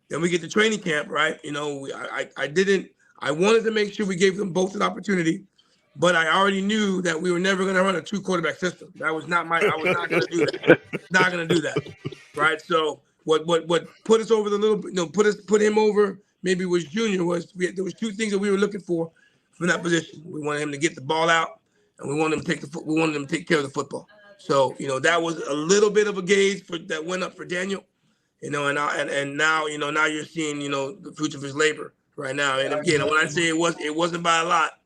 Then we get to training camp, right? I wanted to make sure we gave them both an opportunity, but I already knew that we were never going to run a 2 quarterback system. I was not going to do that. Not going to do that, right? So what put us over the little, put him over maybe was Junior there was 2 things that we were looking for from that position. We wanted him to get the ball out, and we wanted him to take care of the football. So that was a little bit of a gauge that went up for Daniel, and now now you're seeing the fruits of his labor right now. And again, when I say it wasn't by a lot,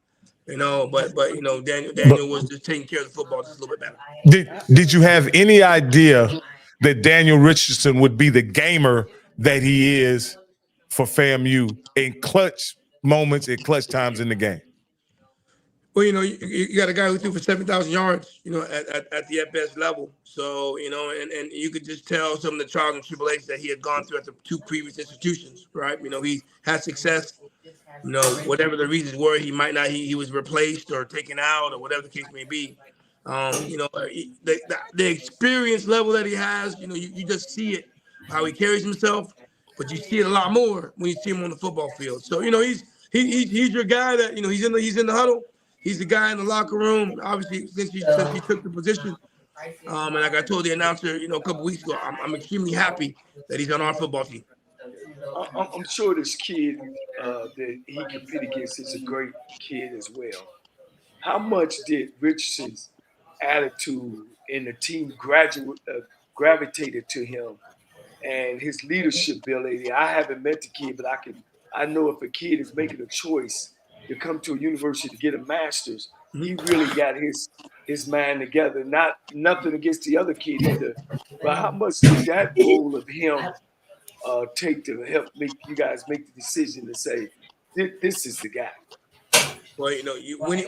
but Daniel was just taking care of the football just a little bit better.
Did you have any idea that Daniel Richardson would be the gamer that he is for FAMU in clutch moments, in clutch times in the game?
Well, you got a guy who threw for 7,000 yards, at the FBS level. So, and you could just tell some of the trials and tribulations that he had gone through at the 2 previous institutions, right? He had success, whatever the reasons were, he might not, he was replaced or taken out or whatever the case may be. The experience level that he has, you just see it, how he carries himself, but you see it a lot more when you see him on the football field. So, he's your guy that, he's in the huddle. He's the guy in the locker room, obviously, since he took the position. And like I told the announcer, a couple weeks ago, I'm extremely happy that he's on our football team.
I'm sure this kid that he competed against is a great kid as well. How much did Richardson's attitude and the team gravitated to him and his leadership ability? I haven't met the kid, but I know if a kid is making a choice to come to a university to get a master's, he really got his mind together. Nothing against the other kid either, but how much did that role of him take to help make you guys make the decision to say this is the guy?
Well,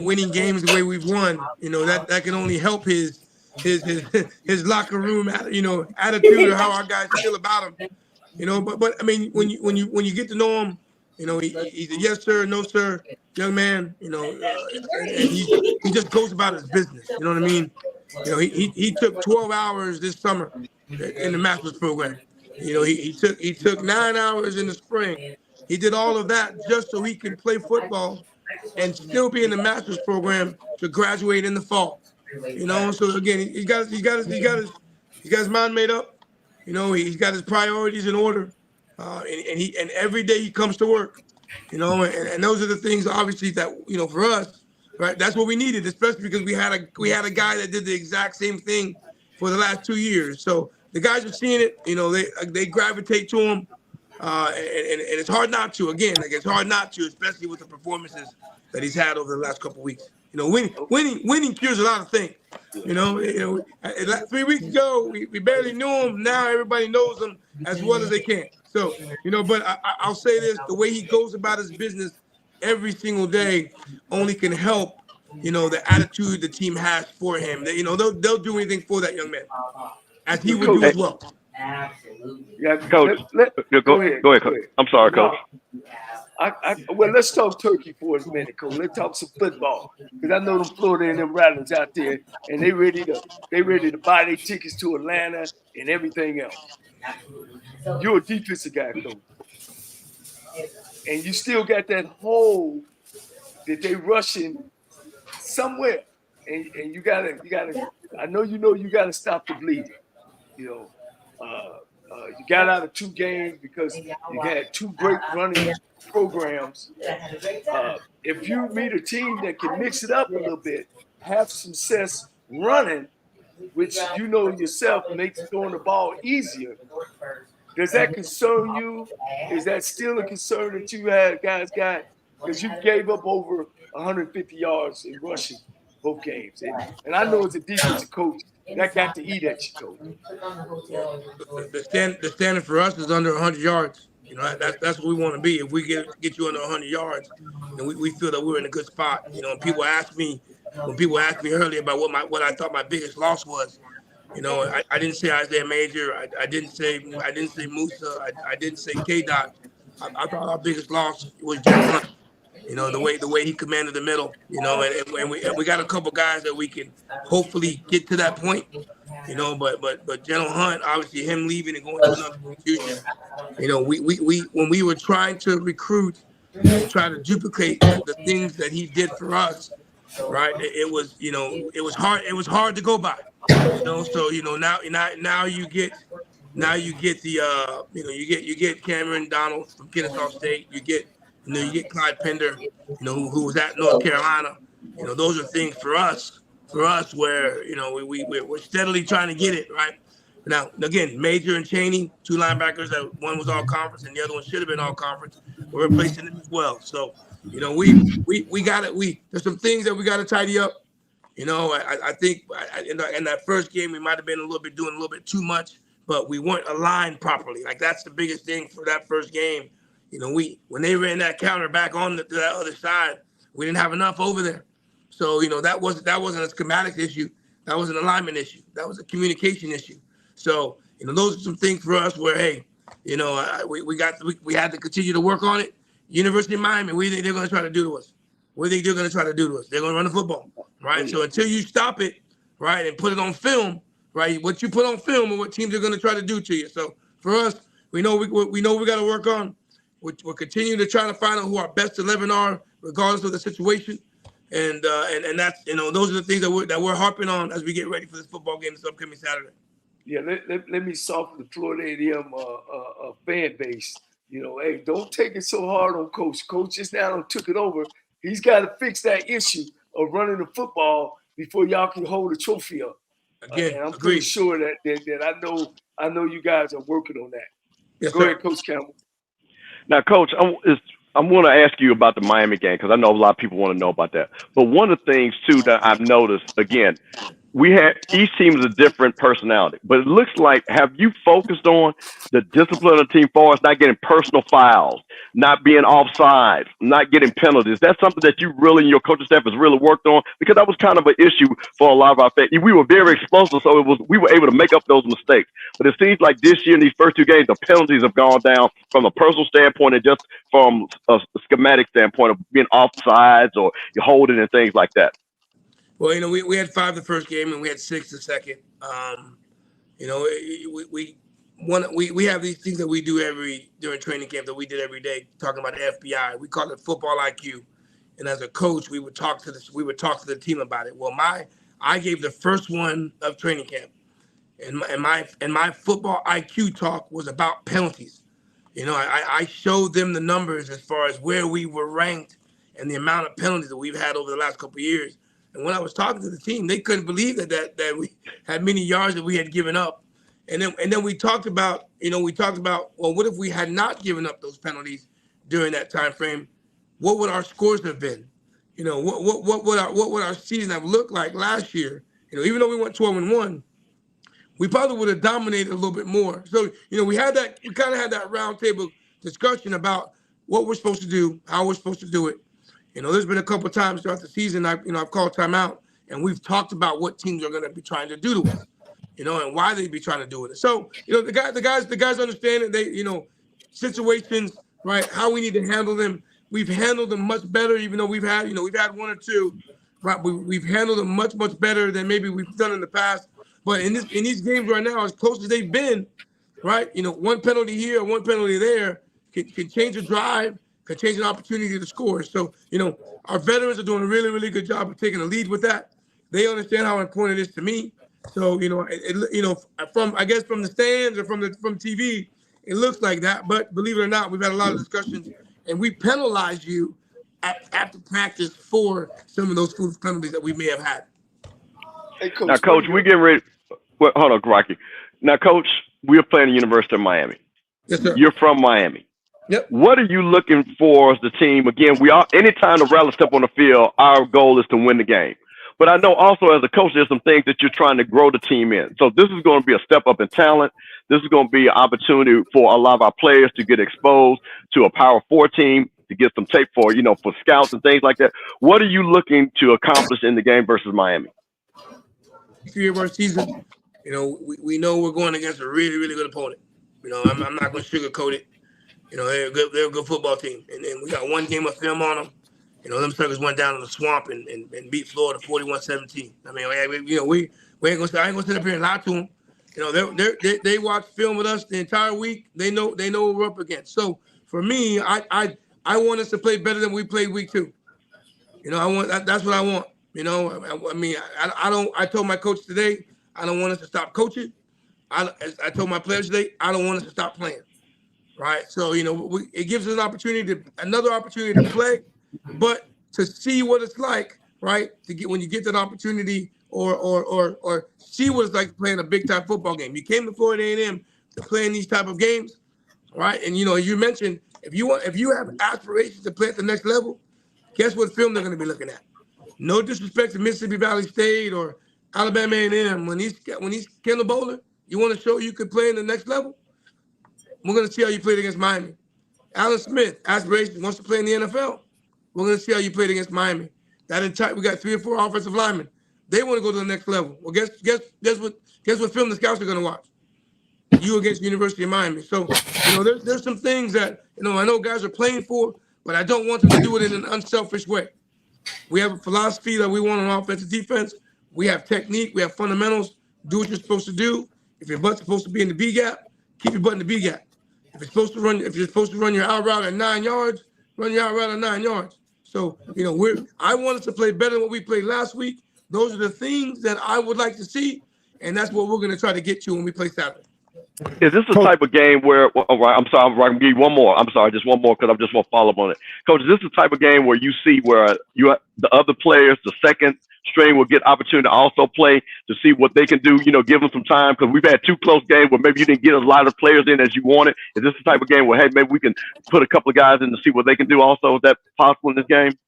winning games the way we've won, that can only help his his locker room, attitude, or how our guys feel about him. But I mean, when you get to know him, he's a yes sir, no sir young man. And he just goes about his business. You know what I mean? He took 12 hours this summer in the master's program. He took 9 hours in the spring. He did all of that just so he can play football and still be in the master's program to graduate in the fall. So again, he's got his mind made up. He's got his priorities in order, and every day he comes to work. And those are the things obviously that for us, right? That's what we needed, especially because we had a guy that did the exact same thing for the last 2 years. So the guys are seeing it. They gravitate to him. And it's hard not to. Again, it's hard not to, especially with the performances that he's had over the last couple of weeks. Winning cures a lot of things. 3 weeks ago we barely knew him. Now everybody knows him as well as they can. So but I'll say this: the way he goes about his business every single day only can help. The attitude the team has for him. They'll do anything for that young man, as he would do as well.
Absolutely.
Yeah,
Coach, go ahead, Coach. I'm sorry, Coach.
Well, let's talk turkey for a minute, Coach. Let's talk some football, because I know them Florida and them Rattlers out there, and they ready to buy their tickets to Atlanta and everything else. You're a defensive guy, Coach, and you still got that hole that they rushing somewhere, and you gotta. I know you gotta stop the bleeding. You got out of 2 games because you had 2 great running programs. If you meet a team that can mix it up a little bit, have success running, which yourself makes throwing the ball easier, does that concern you? Is that still a concern that you guys got? Because you gave up over 150 yards in rushing both games. And I know as a defensive coach, that got to eat at you, Coach.
The standard for us is under 100 yards. That's what we want to be. If we get you under 100 yards, then we feel that we're in a good spot. And people ask me earlier about what I thought my biggest loss was. I didn't say Isaiah Major. I didn't say Musa. I didn't say K-Dot. I thought our biggest loss was Jalen Hunt. The way he commanded the middle, and we got a couple guys that we can hopefully get to that point, but Jalen Hunt, obviously him leaving and going to another institution, we when we were trying to recruit and try to duplicate the things that he did for us, right? It was hard to go by, so now you get the you get Cameron Donald from Kennesaw State, you get Clyde Pender, who was at North Carolina. Those are things for us where, we're steadily trying to get it, right? Now, again, Major and Chaney, 2 linebackers, that one was all conference and the other one should have been all conference. We're replacing them as well. So, we got it. There's some things that we got to tidy up. I think in that first game, we might have been doing a little bit too much, but we weren't aligned properly. Like, that's the biggest thing for that first game. When they ran that counter back on that other side, we didn't have enough over there. So, that wasn't a schematics issue. That was an alignment issue. That was a communication issue. So, those are some things for us where, hey, we had to continue to work on it. University of Miami, what do you think they're going to try to do to us? What do you think they're going to try to do to us? They're going to run the football, right? So until you stop it, right, and put it on film, right, what you put on film and what teams are going to try to do to you. So for us, we know we got to work on. We're continuing to try to find out who our best 11 are, regardless of the situation, and that's those are the things that we're harping on as we get ready for this football game this upcoming Saturday.
Yeah, let me soften the Florida A&M fan base. Hey, don't take it so hard on Coach. Coach just now took it over. He's got to fix that issue of running the football before y'all can hold a trophy up.
Again,
and I'm pretty sure that I know you guys are working on that.
Yes,
Go
sir.
ahead, Coach Campbell.
Now, Coach, I'm going to ask you about the Miami game because I know a lot of people want to know about that. But one of the things too that I've noticed, again, we had each team is a different personality, but it looks like, have you focused on the discipline of the team for us, not getting personal fouls, not being offside, not getting penalties? That's something that you really and your coaching staff has really worked on, because that was kind of an issue for a lot of our fans. We were very explosive, so we were able to make up those mistakes. But it seems like this year in these first two games, the penalties have gone down from a personal standpoint and just from a schematic standpoint of being offsides or you're holding and things like that.
Well, we had 5 the first game and we had 6 the second. We have these things that we do during training camp that we did every day, talking about the FBI. We call it football IQ. And as a coach, we would talk to the team about it. Well, I gave the first one of training camp, and my football IQ talk was about penalties. I showed them the numbers as far as where we were ranked and the amount of penalties that we've had over the last couple of years. And when I was talking to the team, they couldn't believe that we had many yards that we had given up. And then we talked about, well, what if we had not given up those penalties during that time frame? What would our scores have been? What would our season have looked like last year? Even though we went 12-1, we probably would have dominated a little bit more. So, we kind of had that round table discussion about what we're supposed to do, how we're supposed to do it. There's been a couple of times throughout the season I've called timeout, and we've talked about what teams are going to be trying to do to us, and why they'd be trying to do it. So, the guys understand it. They, situations, right, how we need to handle them. We've handled them much better, even though we've had 1 or 2, right? We've handled them much, much better than maybe we've done in the past. But in these games right now, as close as they've been, right, one penalty here, one penalty there can change a drive, can change an opportunity to score. So, our veterans are doing a really, really good job of taking the lead with that. They understand how important it is to me. So, from the stands or from TV, it looks like that. But believe it or not, we've had a lot of discussions, and we penalize you after practice for some of those foolish penalties that we may have had.
Hey, Coach,
now, Coach, we're getting ready. Well, hold on, Rocky. Now, Coach, we're playing the University of Miami.
Yes, sir.
You're from Miami.
Yep.
What are you looking for as the team? Again, anytime the Rattlers step on the field, our goal is to win the game. But I know also as a coach, there's some things that you're trying to grow the team in. So this is going to be a step up in talent. This is going to be an opportunity for a lot of our players to get exposed to a Power 4 team, to get some tape for scouts and things like that. What are you looking to accomplish in the game versus Miami?
Of our season, we know we're going against a really, really good opponent. I'm not going to sugarcoat it. They're a good football team, and we got 1 game of film on them. Them suckers went down in the swamp and beat Florida 41-17. I mean, I ain't gonna sit up here and lie to them. They watch film with us the entire week. They know what we're up against. So for me, I want us to play better than we played week 2. That's what I want. I told my coach today, I don't want us to stop coaching. I told my players today, I don't want us to stop playing. Right. So, it gives us another opportunity to play, but to see what it's like, right, to get when you get that opportunity or see what it's like playing a big time football game. You came to Florida A&M to play in these type of games, right? And you mentioned if you have aspirations to play at the next level, guess what film they're going to be looking at? No disrespect to Mississippi Valley State or Alabama A&M. When he's Kendall Bowler, you want to show you could play in the next level? We're going to see how you played against Miami. Alan Smith, aspirations, wants to play in the NFL. We're going to see how you played against Miami. We got 3 or 4 offensive linemen. They want to go to the next level. Well, guess what film the scouts are going to watch? You against the University of Miami. So, there's some things that, I know guys are playing for, but I don't want them to do it in an unselfish way. We have a philosophy that we want on offense and defense. We have technique. We have fundamentals. Do what you're supposed to do. If your butt's supposed to be in the B gap, keep your butt in the B gap. If you're supposed to run your out route at 9 yards, run your out route at 9 yards. So, I want us to play better than what we played last week. Those are the things that I would like to see, and that's what we're going to try to get to when we play Saturday.
Is this the type of game where? I'm sorry, I'm going to give you one more. I'm sorry, just one more because I just want to follow up on it, Coach. Is this the type of game where you see where the other players, the second Strain will get opportunity to also play to see what they can do. Give them some time because we've had 2 close games where maybe you didn't get a lot of players in as you wanted. Is this the type of game where, hey, maybe we can put a couple of guys in to see what they can do also? Is that possible in this game?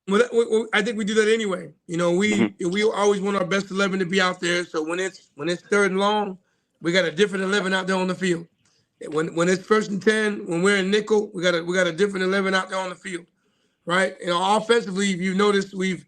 Well, I think we do that anyway. We always want our best 11 to be out there. So when it's 3rd and long, we got a different 11 out there on the field. When it's 1st and 10, when we're in nickel, we got a different 11 out there on the field, right? Offensively, if you noticed, we've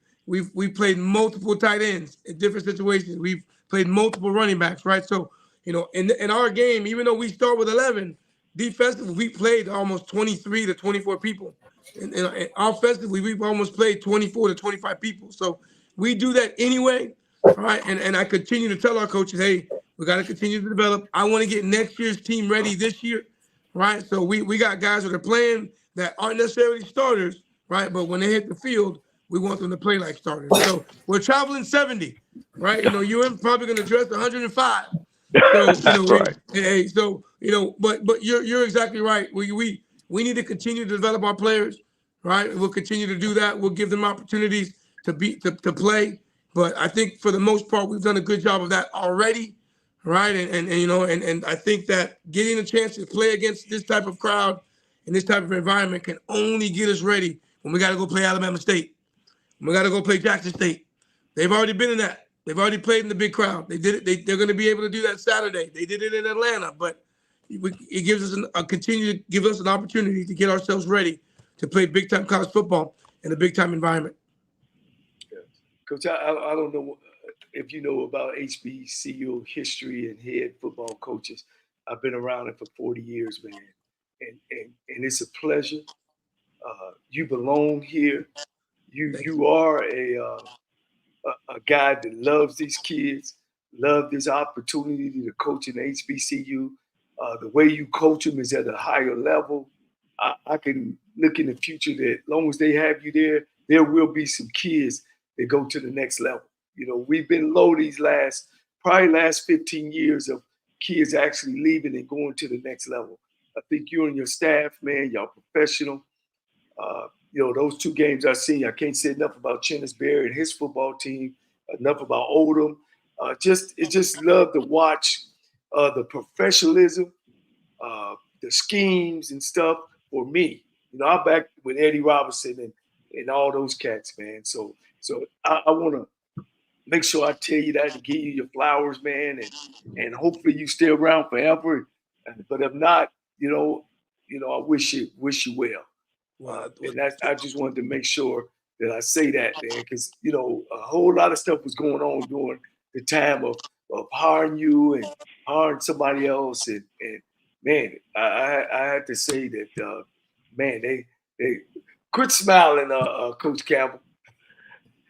played multiple tight ends in different situations. We've played multiple running backs, right? So in our game, even though we start with 11, defensively we played almost 23 to 24 people. And offensively, we've almost played 24 to 25 people. So we do that anyway, right? And I continue to tell our coaches, hey, we got to continue to develop. I want to get next year's team ready this year, right? So we got guys that are playing that aren't necessarily starters, right? But when they hit the field, we want them to play like starters. So we're traveling 70, right? You're probably going to dress 105. So, right. But you're exactly right. We need to continue to develop our players, right? We'll continue to do that. We'll give them opportunities to play. But I think for the most part, we've done a good job of that already, right? And I think that getting a chance to play against this type of crowd and this type of environment can only get us ready when we got to go play Alabama State. When we got to go play Jackson State. They've already been in that. They've already played in the big crowd. They did it. They're going to be able to do that Saturday. They did it in Atlanta, but it gives us continue to give us an opportunity to get ourselves ready to play big time college football in a big time environment.
Yeah. Coach, I don't know if you know about HBCU history and head football coaches. I've been around it for 40 years, man, and it's a pleasure. You belong here. You are a guy that loves these kids, love this opportunity to coach in HBCU. The way you coach them is at a higher level. I can look in the future that as long as they have you there will be some kids that go to the next level. We've been low these last 15 years of kids actually leaving and going to the next level. I think you and your staff, man, y'all professional. Those 2 games I've seen, I can't say enough about Chennis Berry and his football team, enough about Oldham. Just love to watch the professionalism, the schemes and stuff for me. I'm back with Eddie Robinson and all those cats, man. So I want to make sure I tell you that and give you your flowers, man, and hopefully you stay around forever. But if not, I wish you well. And I just wanted to make sure that I say that, man, because a whole lot of stuff was going on during the time of hiring you and hiring somebody else, and man, I had to say that, man, they quit smiling, Coach Campbell.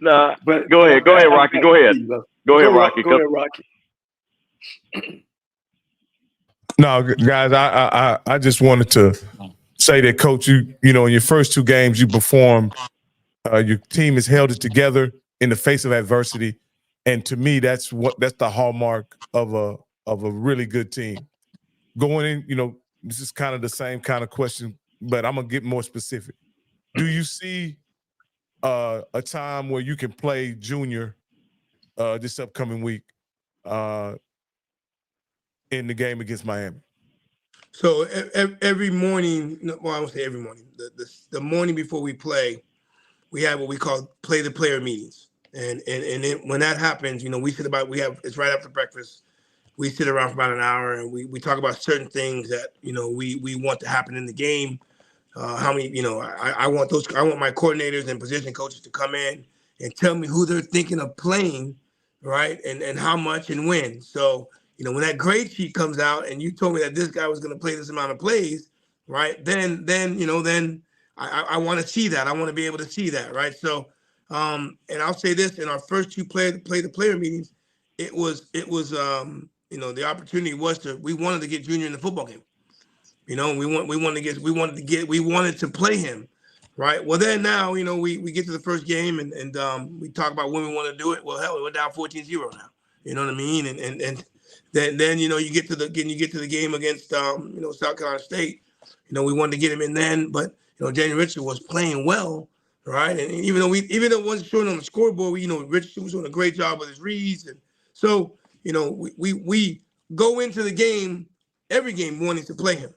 Nah, but go ahead, Rocky. Go ahead, Rocky.
Go ahead, Rocky.
No, guys, I just wanted to say that, Coach, you in your first 2 games you performed. Your team has held it together in the face of adversity, and to me, that's the hallmark of a really good team. Going in, this is kind of the same kind of question, but I'm gonna get more specific. Do you see a time where you can play junior this upcoming week in the game against Miami?
So every morning, well, I won't say every morning. The morning before we play, we have what we call play the player meetings, and then when that happens, it's right after breakfast. We sit around for about an hour and we talk about certain things that we want to happen in the game. How many, I want my coordinators and position coaches to come in and tell me who they're thinking of playing, right, and how much and when. So. When that grade sheet comes out and you told me that this guy was going to play this amount of plays, right? Then I want to see that. I want to be able to see that, right? So, and I'll say this: in our first 2 play the player meetings, it was the opportunity was we wanted to get Junior in the football game. We wanted to play him, right? Well, then now we get to the first game and we talk about when we want to do it. Well, hell, we're down 14-0 now. You know what I mean? And then you get to the game against South Carolina State. We wanted to get him in then, but Jalen Richard was playing well, right? And even though it wasn't showing on the scoreboard, Richardson was doing a great job with his reads, and so we go into the game, every game, wanting to play him.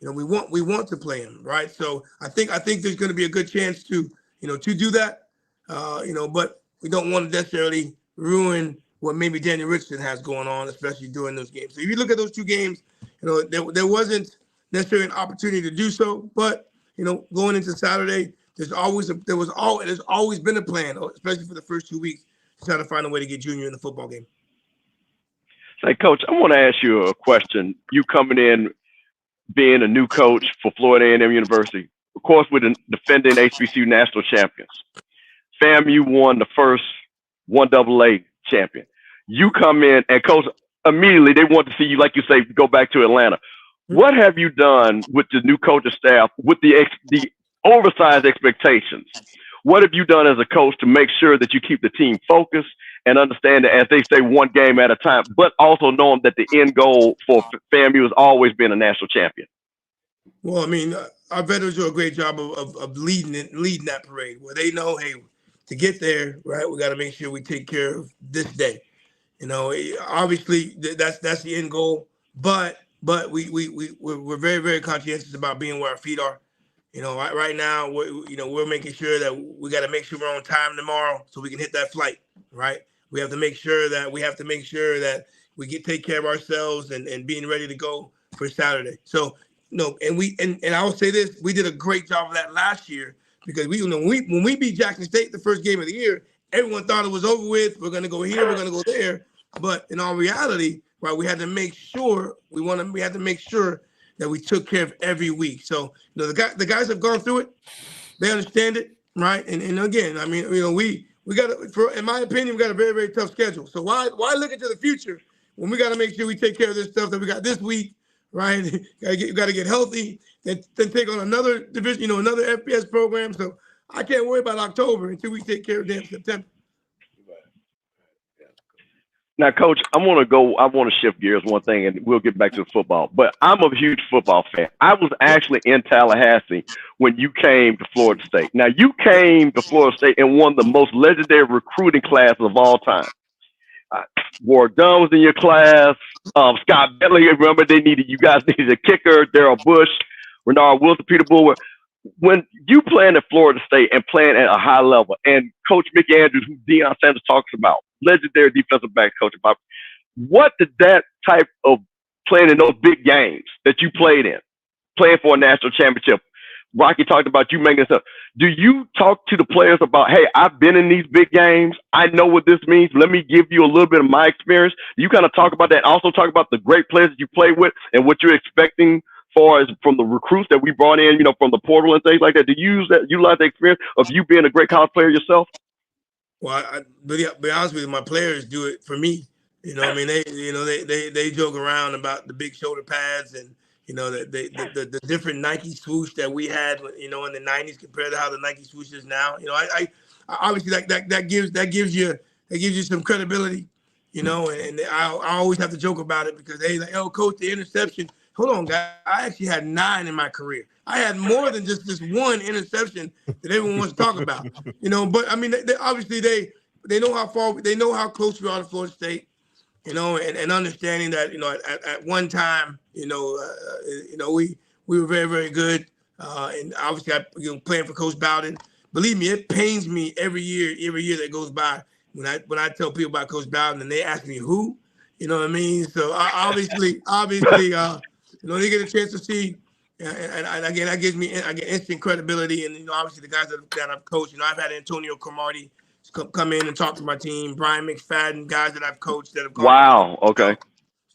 We want to play him, right? So I think there's going to be a good chance to to do that, but we don't want to necessarily ruin what maybe Daniel Richardson has going on, especially during those games. So if you look at those two games, there wasn't necessarily an opportunity to do so, but going into Saturday, there's always been a plan, especially for the first 2 weeks, to try to find a way to get Junior in the football game.
Say, Coach, I want to ask you a question. You coming in, being a new coach for Florida A&M University, of course, with the defending HBCU national champions. FAMU won the first 1AA champion. You come in, and Coach, immediately they want to see you, like you say, go back to Atlanta. What have you done with the new coaching staff with the oversized expectations? What have you done as a coach to make sure that you keep the team focused and understand that, as they say, one game at a time, but also knowing that the end goal for FAMU has always been a national champion?
Well, I mean, our veterans do a great job of leading that parade, where they know, hey, to get there, right, we got to make sure we take care of this day. Obviously that's the end goal, but we're very, very conscientious about being where our feet are. Right now we're making sure that we got to make sure we're on time tomorrow so we can hit that flight, right? We have to make sure that we take care of ourselves and being ready to go for Saturday. So and I will say this, we did a great job of that last year, because when we beat Jackson State the first game of the year, everyone thought it was over with. We're going to go here, we're going to go there. But in all reality, right, we had to make sure that we took care of every week. So the guys have gone through it, they understand it, right? And again, I mean, we got in my opinion, we got a very, very tough schedule. So why look into the future when we got to make sure we take care of this stuff that we got this week, right? You got to get healthy, then take on another division, another FBS program. So I can't worry about October until we take care of them in September.
Now, Coach, I want to shift gears one thing, and we'll get back to the football. But I'm a huge football fan. I was actually in Tallahassee when you came to Florida State. Now, you came to Florida State in one of the most legendary recruiting classes of all time. Ward Dunn was in your class. Scott Bentley, remember you guys needed a kicker. Darrell Bush, Renard Wilson, Peter Bulwer. When you playing at Florida State and playing at a high level, and Coach Mickey Andrews, who Deion Sanders talks about, legendary defensive back coach, what did that type of playing in those big games that you played in, playing for a national championship, Rocky talked about you making stuff. Do you talk to the players about, hey, I've been in these big games, I know what this means, let me give you a little bit of my experience? Do you kind of talk about that? Also talk about the great players that you play with and what you're expecting far as from the recruits that we brought in, from the portal and things like that? Do you utilize the experience of you being a great college player yourself?
Well, be honest with you, my players do it for me. I mean, they joke around about the big shoulder pads and the different Nike swoosh that we had, in the 90s compared to how the Nike swoosh is now. I obviously that gives you some credibility, and I always have to joke about it because they like, oh, Coach, the interception. Hold on, guys. I actually had 9 in my career. I had more than just this one interception that everyone wants to talk about, But I mean, they know how close we are to Florida State, and understanding that at one time, we were very, very good, and obviously playing for Coach Bowden. Believe me, it pains me every year that goes by when I tell people about Coach Bowden and they ask me who, you know what I mean. So obviously. They get a chance to see, and again, that gives me instant credibility. And obviously the guys that I've coached. I've had Antonio Cromartie come in and talk to my team. Brian McFadden, guys that I've coached that have gone.
Wow. Okay.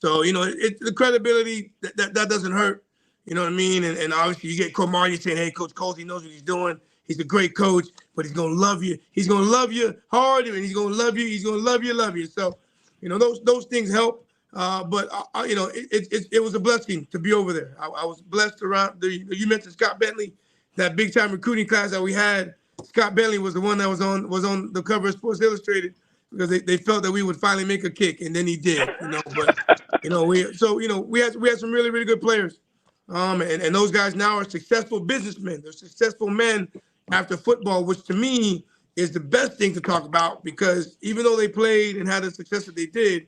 So the credibility that doesn't hurt. You know what I mean? And obviously you get Cromartie saying, "Hey, Coach Colzie knows what he's doing. He's a great coach, but he's gonna love you. He's gonna love you hard, and he's gonna love you. He's gonna love you. So, those things help. But it was a blessing to be over there. I was blessed around. You mentioned Scott Bentley, that big time recruiting class that we had. Scott Bentley was the one that was on the cover of Sports Illustrated because they felt that we would finally make a kick, and then he did. But we had some really, really good players. And those guys now are successful businessmen. They're successful men. after football, which to me is the best thing to talk about, because even though they played and had the success that they did,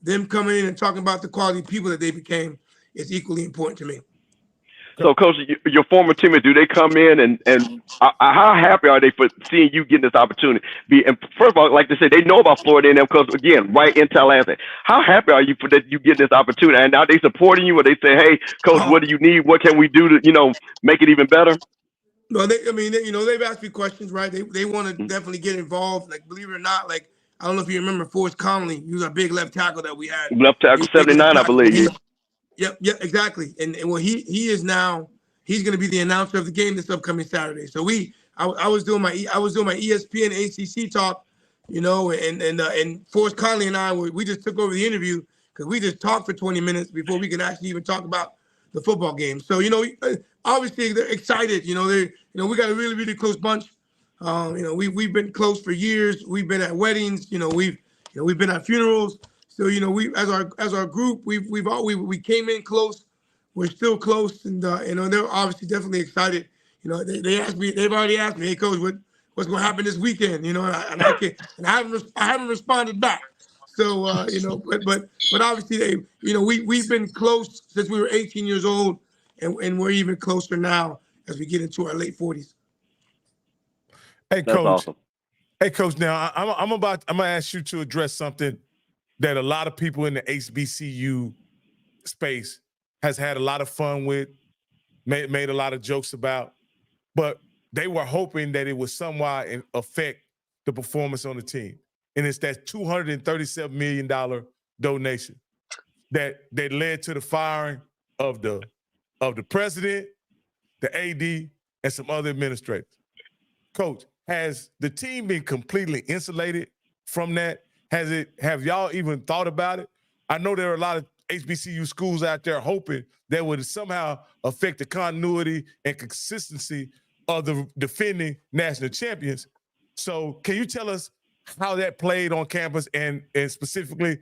them coming in and talking about the quality people that they became is equally important to me.
So, Coach, your former teammates, do they come in and how happy are they for seeing you getting this opportunity? And first of all, like they said, they know about Florida A&M because, again, right in Tallahassee. How happy are you for that you get this opportunity? And now they supporting you, or they say, hey, Coach, what do you need? What can we do to, make it even better?
No, they've asked me questions, right? They want to definitely get involved. Like, believe it or not, like, I don't know if you remember Forrest Conley. He was a big left tackle that we had.
Left tackle 79, I believe.
Yep, exactly. And well, he is now. He's going to be the announcer of the game this upcoming Saturday. So I was doing my ESPN ACC talk, and Forrest Conley and I we just took over the interview because we just talked for 20 minutes before we could actually even talk about the football game. So obviously they're excited. We got a really, really close bunch. We've been close for years. We've been at weddings. We've been at funerals. So we as our group we came in close. We're still close, and they're obviously definitely excited. They asked me. They've already asked me, "Hey, Coach, what's going to happen this weekend?" And I haven't responded back. So but obviously we've been close since we were 18 years old, and we're even closer now as we get into our late 40s.
Hey, Coach.
That's awesome.
Hey, Coach. Now I'm gonna ask you to address something that a lot of people in the HBCU space has had a lot of fun with, made a lot of jokes about, but they were hoping that it would somewhat affect the performance on the team. And it's that $237 million donation that led to the firing of the president, the AD, and some other administrators. Coach, has the team been completely insulated from that? Have y'all even thought about it? I know there are a lot of HBCU schools out there hoping that would somehow affect the continuity and consistency of the defending national champions. So can you tell us how that played on campus and specifically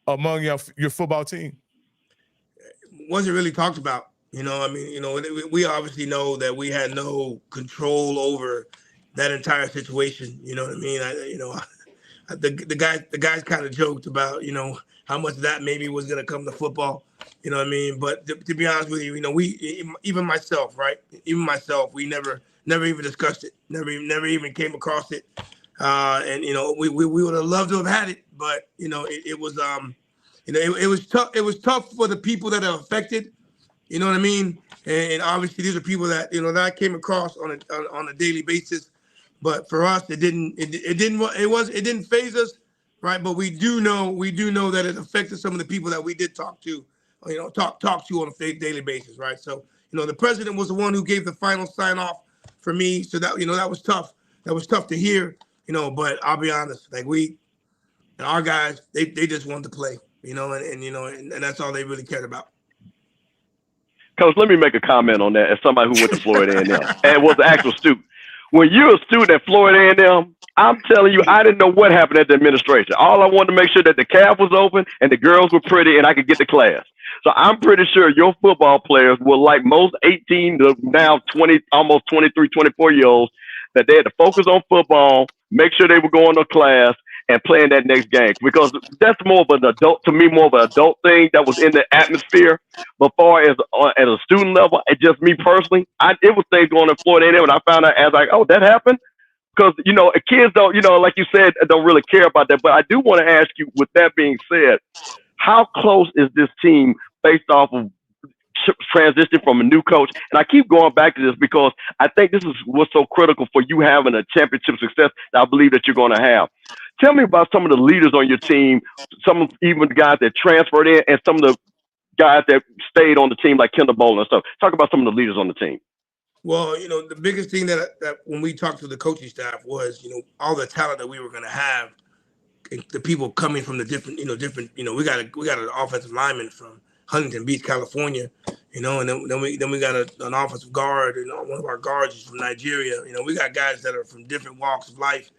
among your football team?
Wasn't really talked about. We obviously know that we had no control over that entire situation. You know what I mean? The guys kind of joked about, how much of that maybe was going to come to football. You know what I mean? But to be honest with you, even myself, we never even discussed it. Never even came across it. We would have loved to have had it, but it was tough. It was tough for the people that are affected. You know what I mean? And obviously these are people that that I came across on a daily basis. But for us, it didn't faze us, right? But we do know that it affected some of the people that we did talk to, talk to on a daily basis, right? So the president was the one who gave the final sign off for me, so that that was tough. That was tough to hear, But I'll be honest, like our guys, they just wanted to play, and that's all they really cared about.
Coach, let me make a comment on that as somebody who went to Florida A&M and was an actual student. When you're a student at Florida A&M, I'm telling you, I didn't know what happened at the administration. All I wanted to make sure that the caf was open and the girls were pretty and I could get to class. So I'm pretty sure your football players were like most 18 to now 20, almost 23, 24-year-olds, that they had to focus on football, make sure they were going to class, and playing that next game, because that's more of an adult, to me, more of an adult thing that was in the atmosphere. But far as at a student level, and just me personally, it was things going in Florida A&M, and I found out as like, oh, that happened, because kids don't, like you said, don't really care about that. But I do want to ask you, with that being said, how close is this team based off of transition from a new coach? And I keep going back to this because I think this is what's so critical for you having a championship success that I believe that you're going to have. Tell me about some of the leaders on your team, some of even the guys that transferred in, and some of the guys that stayed on the team, like Kendall Bowling and stuff. Talk about some of the leaders on the team.
Well, the biggest thing that when we talked to the coaching staff was, all the talent that we were going to have, the people coming from the different, we got an offensive lineman from Huntington Beach, California, and then we got an offensive guard, one of our guards is from Nigeria. We got guys that are from different walks of life,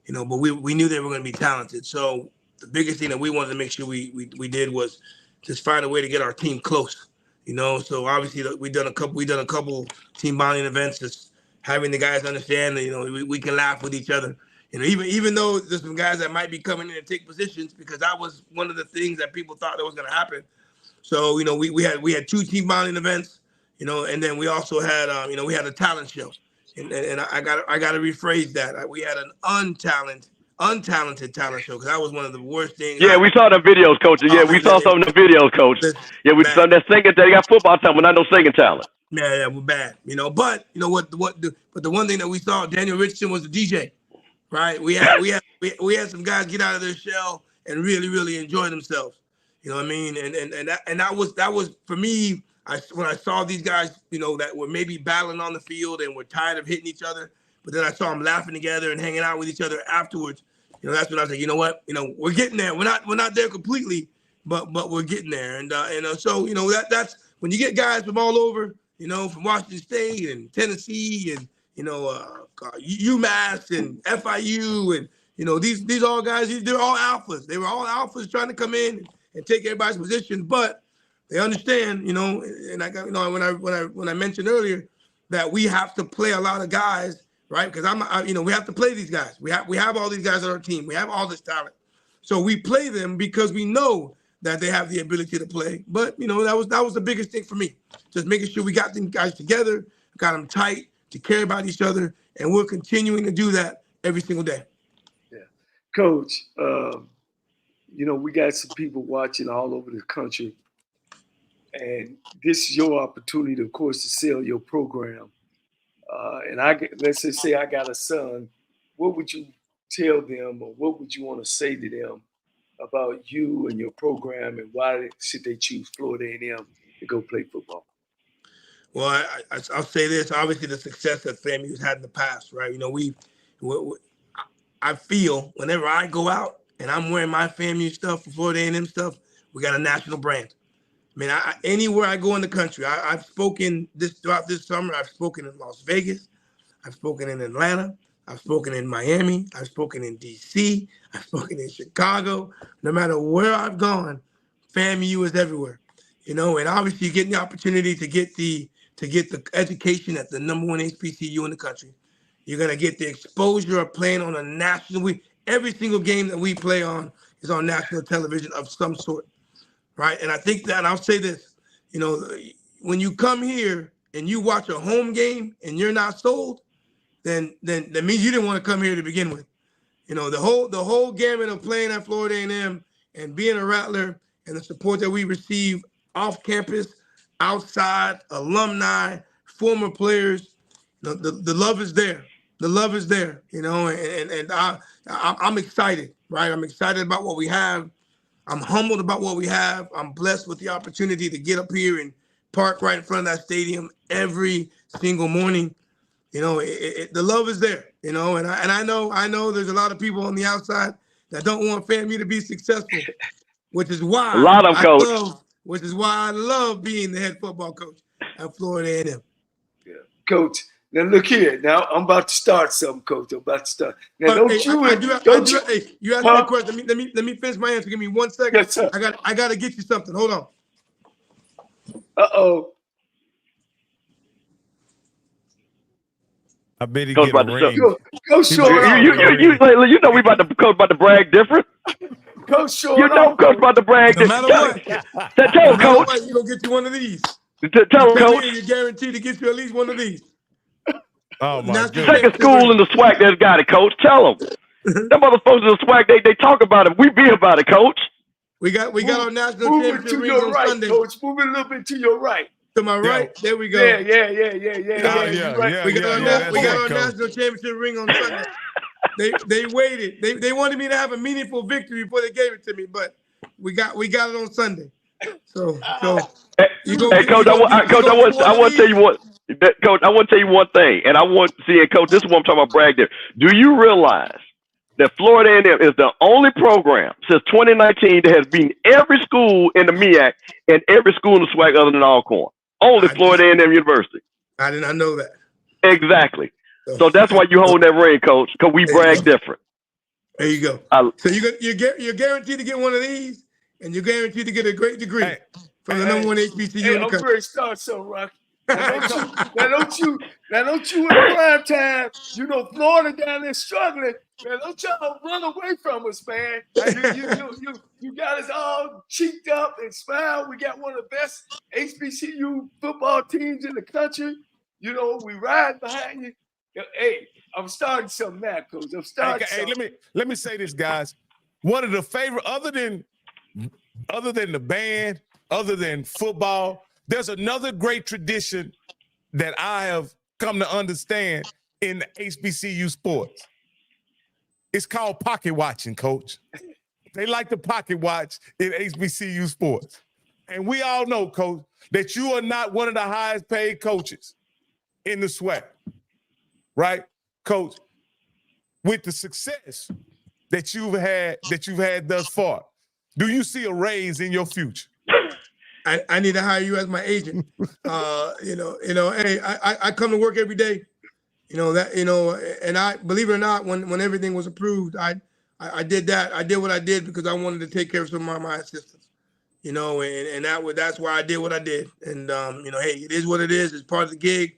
but we knew they were going to be talented. So the biggest thing that we wanted to make sure we did was just find a way to get our team close, So obviously we done a couple team bonding events, just having the guys understand that, you know, we can laugh with each other. You know, even though there's some guys that might be coming in and take positions, because that was one of the things that people thought that was going to happen. So, you know, we had 2 team bonding events, you know, and then we also had, you know, we had a talent show. And I got to rephrase that. We had an untalented talent show, because that was one of the worst things.
Yeah, we saw the videos, Coach. Yeah, we saw some of the videos, Coach. Yeah, we saw that singing. They got football talent, but not no singing talent.
Yeah, we're bad. You know, but you know but the one thing that we saw, Daniel Richardson was the DJ, right? We had some guys get out of their shell and really enjoy themselves. You know what I mean? And that was for me. When I saw these guys, you know, that were maybe battling on the field and were tired of hitting each other, but then I saw them laughing together and hanging out with each other afterwards. You know, that's when I was like, you know what? You know, we're getting there. We're not there completely, but we're getting there. And so you know that's when you get guys from all over, you know, from Washington State and Tennessee and you know UMass and FIU and you know these all guys. They're all alphas. They were all alphas trying to come in and take everybody's position, but they understand, you know, and I got, you know, when I mentioned earlier that we have to play a lot of guys, right? Because you know, we have to play these guys. We have all these guys on our team. We have all this talent, so we play them because we know that they have the ability to play. But you know, that was the biggest thing for me, just making sure we got them guys together, got them tight to care about each other, and we're continuing to do that every single day.
Yeah, Coach. You know, we got some people watching all over the country. And this is your opportunity, of course, to sell your program. And let's just say I got a son. What would you tell them, or what would you want to say to them about you and your program, and why should they choose Florida A&M to go play football?
Well, I'll say this. Obviously, the success that FAMU has had in the past, right? You know, I feel whenever I go out and I'm wearing my FAMU stuff, Florida A&M stuff, we got a national brand. I mean, anywhere I go in the country, I've spoken throughout this summer. I've spoken in Las Vegas. I've spoken in Atlanta. I've spoken in Miami. I've spoken in D.C. I've spoken in Chicago. No matter where I've gone, FAMU is everywhere. You know, and obviously, you're getting the opportunity to get the education at the #1 HBCU in the country. You're gonna get the exposure of playing on a national. Every single game that we play on is on national television of some sort. Right. And I think that, and I'll say this, you know, when you come here and you watch a home game and you're not sold, then that means you didn't want to come here to begin with. You know, the whole gamut of playing at Florida A&M and being a Rattler and the support that we receive off campus, outside, alumni, former players, the love is there. The love is there, you know, and I'm excited, right? I'm excited about what we have. I'm humbled about what we have. I'm blessed with the opportunity to get up here and park right in front of that stadium every single morning. You know, the love is there, you know, and I know there's a lot of people on the outside that don't want FAMU to be successful, which is why I love being the head football coach at Florida A&M.
Yeah. Coach, now look here. Now I'm about to start something, Coach. I'm about to start. Now
you asked me a question. Let me finish my answer. Give me 1 second.
Yes, sir.
I got to get you something. Hold on.
Uh-oh.
I bet he
Coach
get a
about to
ring.
Go short.
You know we about to Coach about to brag different.
Go short.
You know Coach about to brag.
No matter what.
Tell him, Coach.
You're going to get you one of these.
Tell him, Coach.
You're guaranteed to get you at least one of these.
Oh my goodness.
Second school in the SWAC that's got it, Coach. Tell them. Them other folks in the SWAC, they talk about it. We be about it, Coach.
We got our national championship rings on
right,
Sunday.
Coach. Move it a little bit to your right.
To my right, there we go.
Yeah.
We got our national championship ring on Sunday. They waited. They wanted me to have a meaningful victory before they gave it to me, but we got it on Sunday. So
Coach, I want to tell you what. Coach, I want to tell you one thing, and I want to see, and Coach, this is what I'm talking about, brag there. Do you realize that Florida A&M is the only program since 2019 that has beaten every school in the MEAC and every school in the SWAC other than Alcorn? Only Florida A&M University.
I did not know that.
Exactly. So that's why you hold that ring, Coach, because we brag different.
There you go. So you're guaranteed to get one of these, and you're guaranteed to get a great degree from the #1 HBCU in the country.
I'm ready to start something, Rocky. Now don't you in prime time, you know, Florida down there struggling. Man, don't y'all run away from us, man. You got us all cheeked up and smile. We got one of the best HBCU football teams in the country. You know, we ride behind you. Hey, I'm starting something now, Coach. I'm starting something.
Hey, let me say this, guys. One of the favorite, other than the band, other than football, there's another great tradition that I have come to understand in the HBCU sports. It's called pocket watching, Coach. They like to pocket watch in HBCU sports. And we all know, Coach, that you are not one of the highest paid coaches in the SWAC, right? Coach, with the success that you've had thus far, do you see a raise in your future?
I need to hire you as my agent. Hey, I come to work every day. And I believe it or not, when everything was approved, I did that. I did what I did because I wanted to take care of some of my assistants. That's why I did what I did. And hey, it is what it is. It's part of the gig.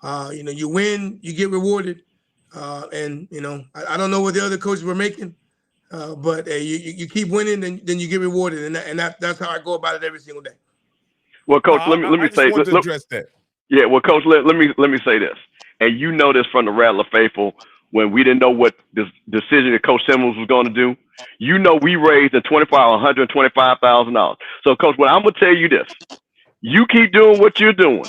You win, you get rewarded. I don't know what the other coaches were making, but you keep winning, then you get rewarded, and that's how I go about it every single day.
Well, Coach, let me say.
Address that.
Yeah, well, Coach, let me say this, and you know this from the Rattler faithful when we didn't know what this decision that Coach Simmons was going to do. You know, we raised the $125,000. So, Coach, what I'm gonna tell you this: you keep doing what you're doing,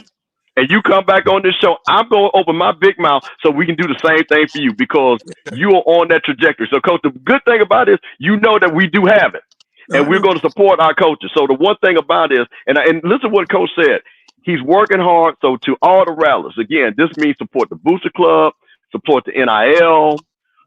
and you come back on this show, I'm going to open my big mouth so we can do the same thing for you because you are on that trajectory. So, Coach, the good thing about it is you know that we do have it, and we're going to support our coaches. So the one thing about it is, and listen to what Coach said, he's working hard. So to all the Rattlers, again, this means support the Booster Club, support the NIL,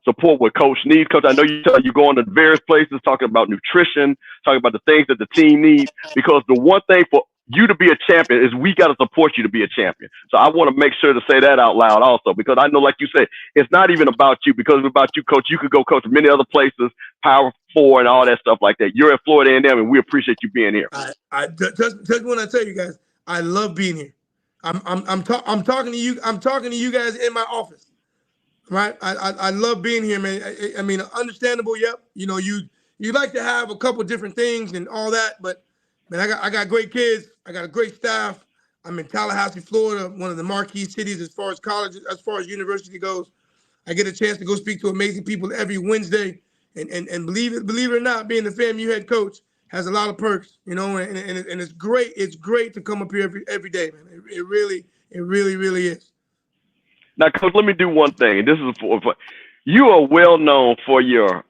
support what Coach needs. Coach, I know you're going to various places talking about nutrition, talking about the things that the team needs, because the one thing for you to be a champion is we got to support you to be a champion. So I want to make sure to say that out loud also, because I know, like you said, it's not even about you, because it's about you, Coach. You could go coach many other places, Power 4 and all that stuff like that. You're at Florida A&M, and we appreciate you being here.
I just want to tell you guys, I love being here. I'm talking to you. I'm talking to you guys in my office, right? I love being here, man. I mean, understandable. Yep. You like to have a couple different things and all that, but man, I got great kids. I got a great staff. I'm in Tallahassee, Florida, one of the marquee cities as far as colleges, as far as university goes. I get a chance to go speak to amazing people every Wednesday, and believe it or not, being the FAMU head coach has a lot of perks, and it's great. It's great to come up here every day, man. It really is.
Now, Coach, let me do one thing, and this is for you are well known for your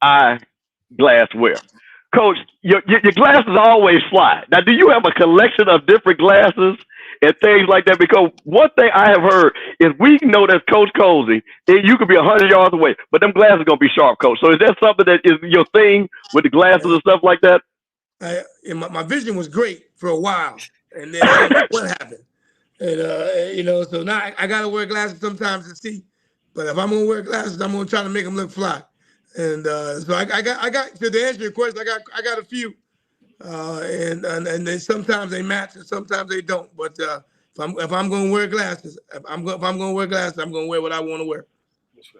eyeglass wear. Coach, your glasses always fly. Now, do you have a collection of different glasses and things like that? Because one thing I have heard is we know that Coach Colzie, you could be 100 yards away, but them glasses are going to be sharp, Coach. So is that something that is your thing with the glasses and stuff like that?
My vision was great for a while, and then I don't know what happened. And, so now I got to wear glasses sometimes to see. But if I'm going to wear glasses, I'm going to try to make them look fly. And so I got to answer your question, I got a few, and then sometimes they match and sometimes they don't. But if I'm going to wear glasses, I'm going to wear what I want to wear.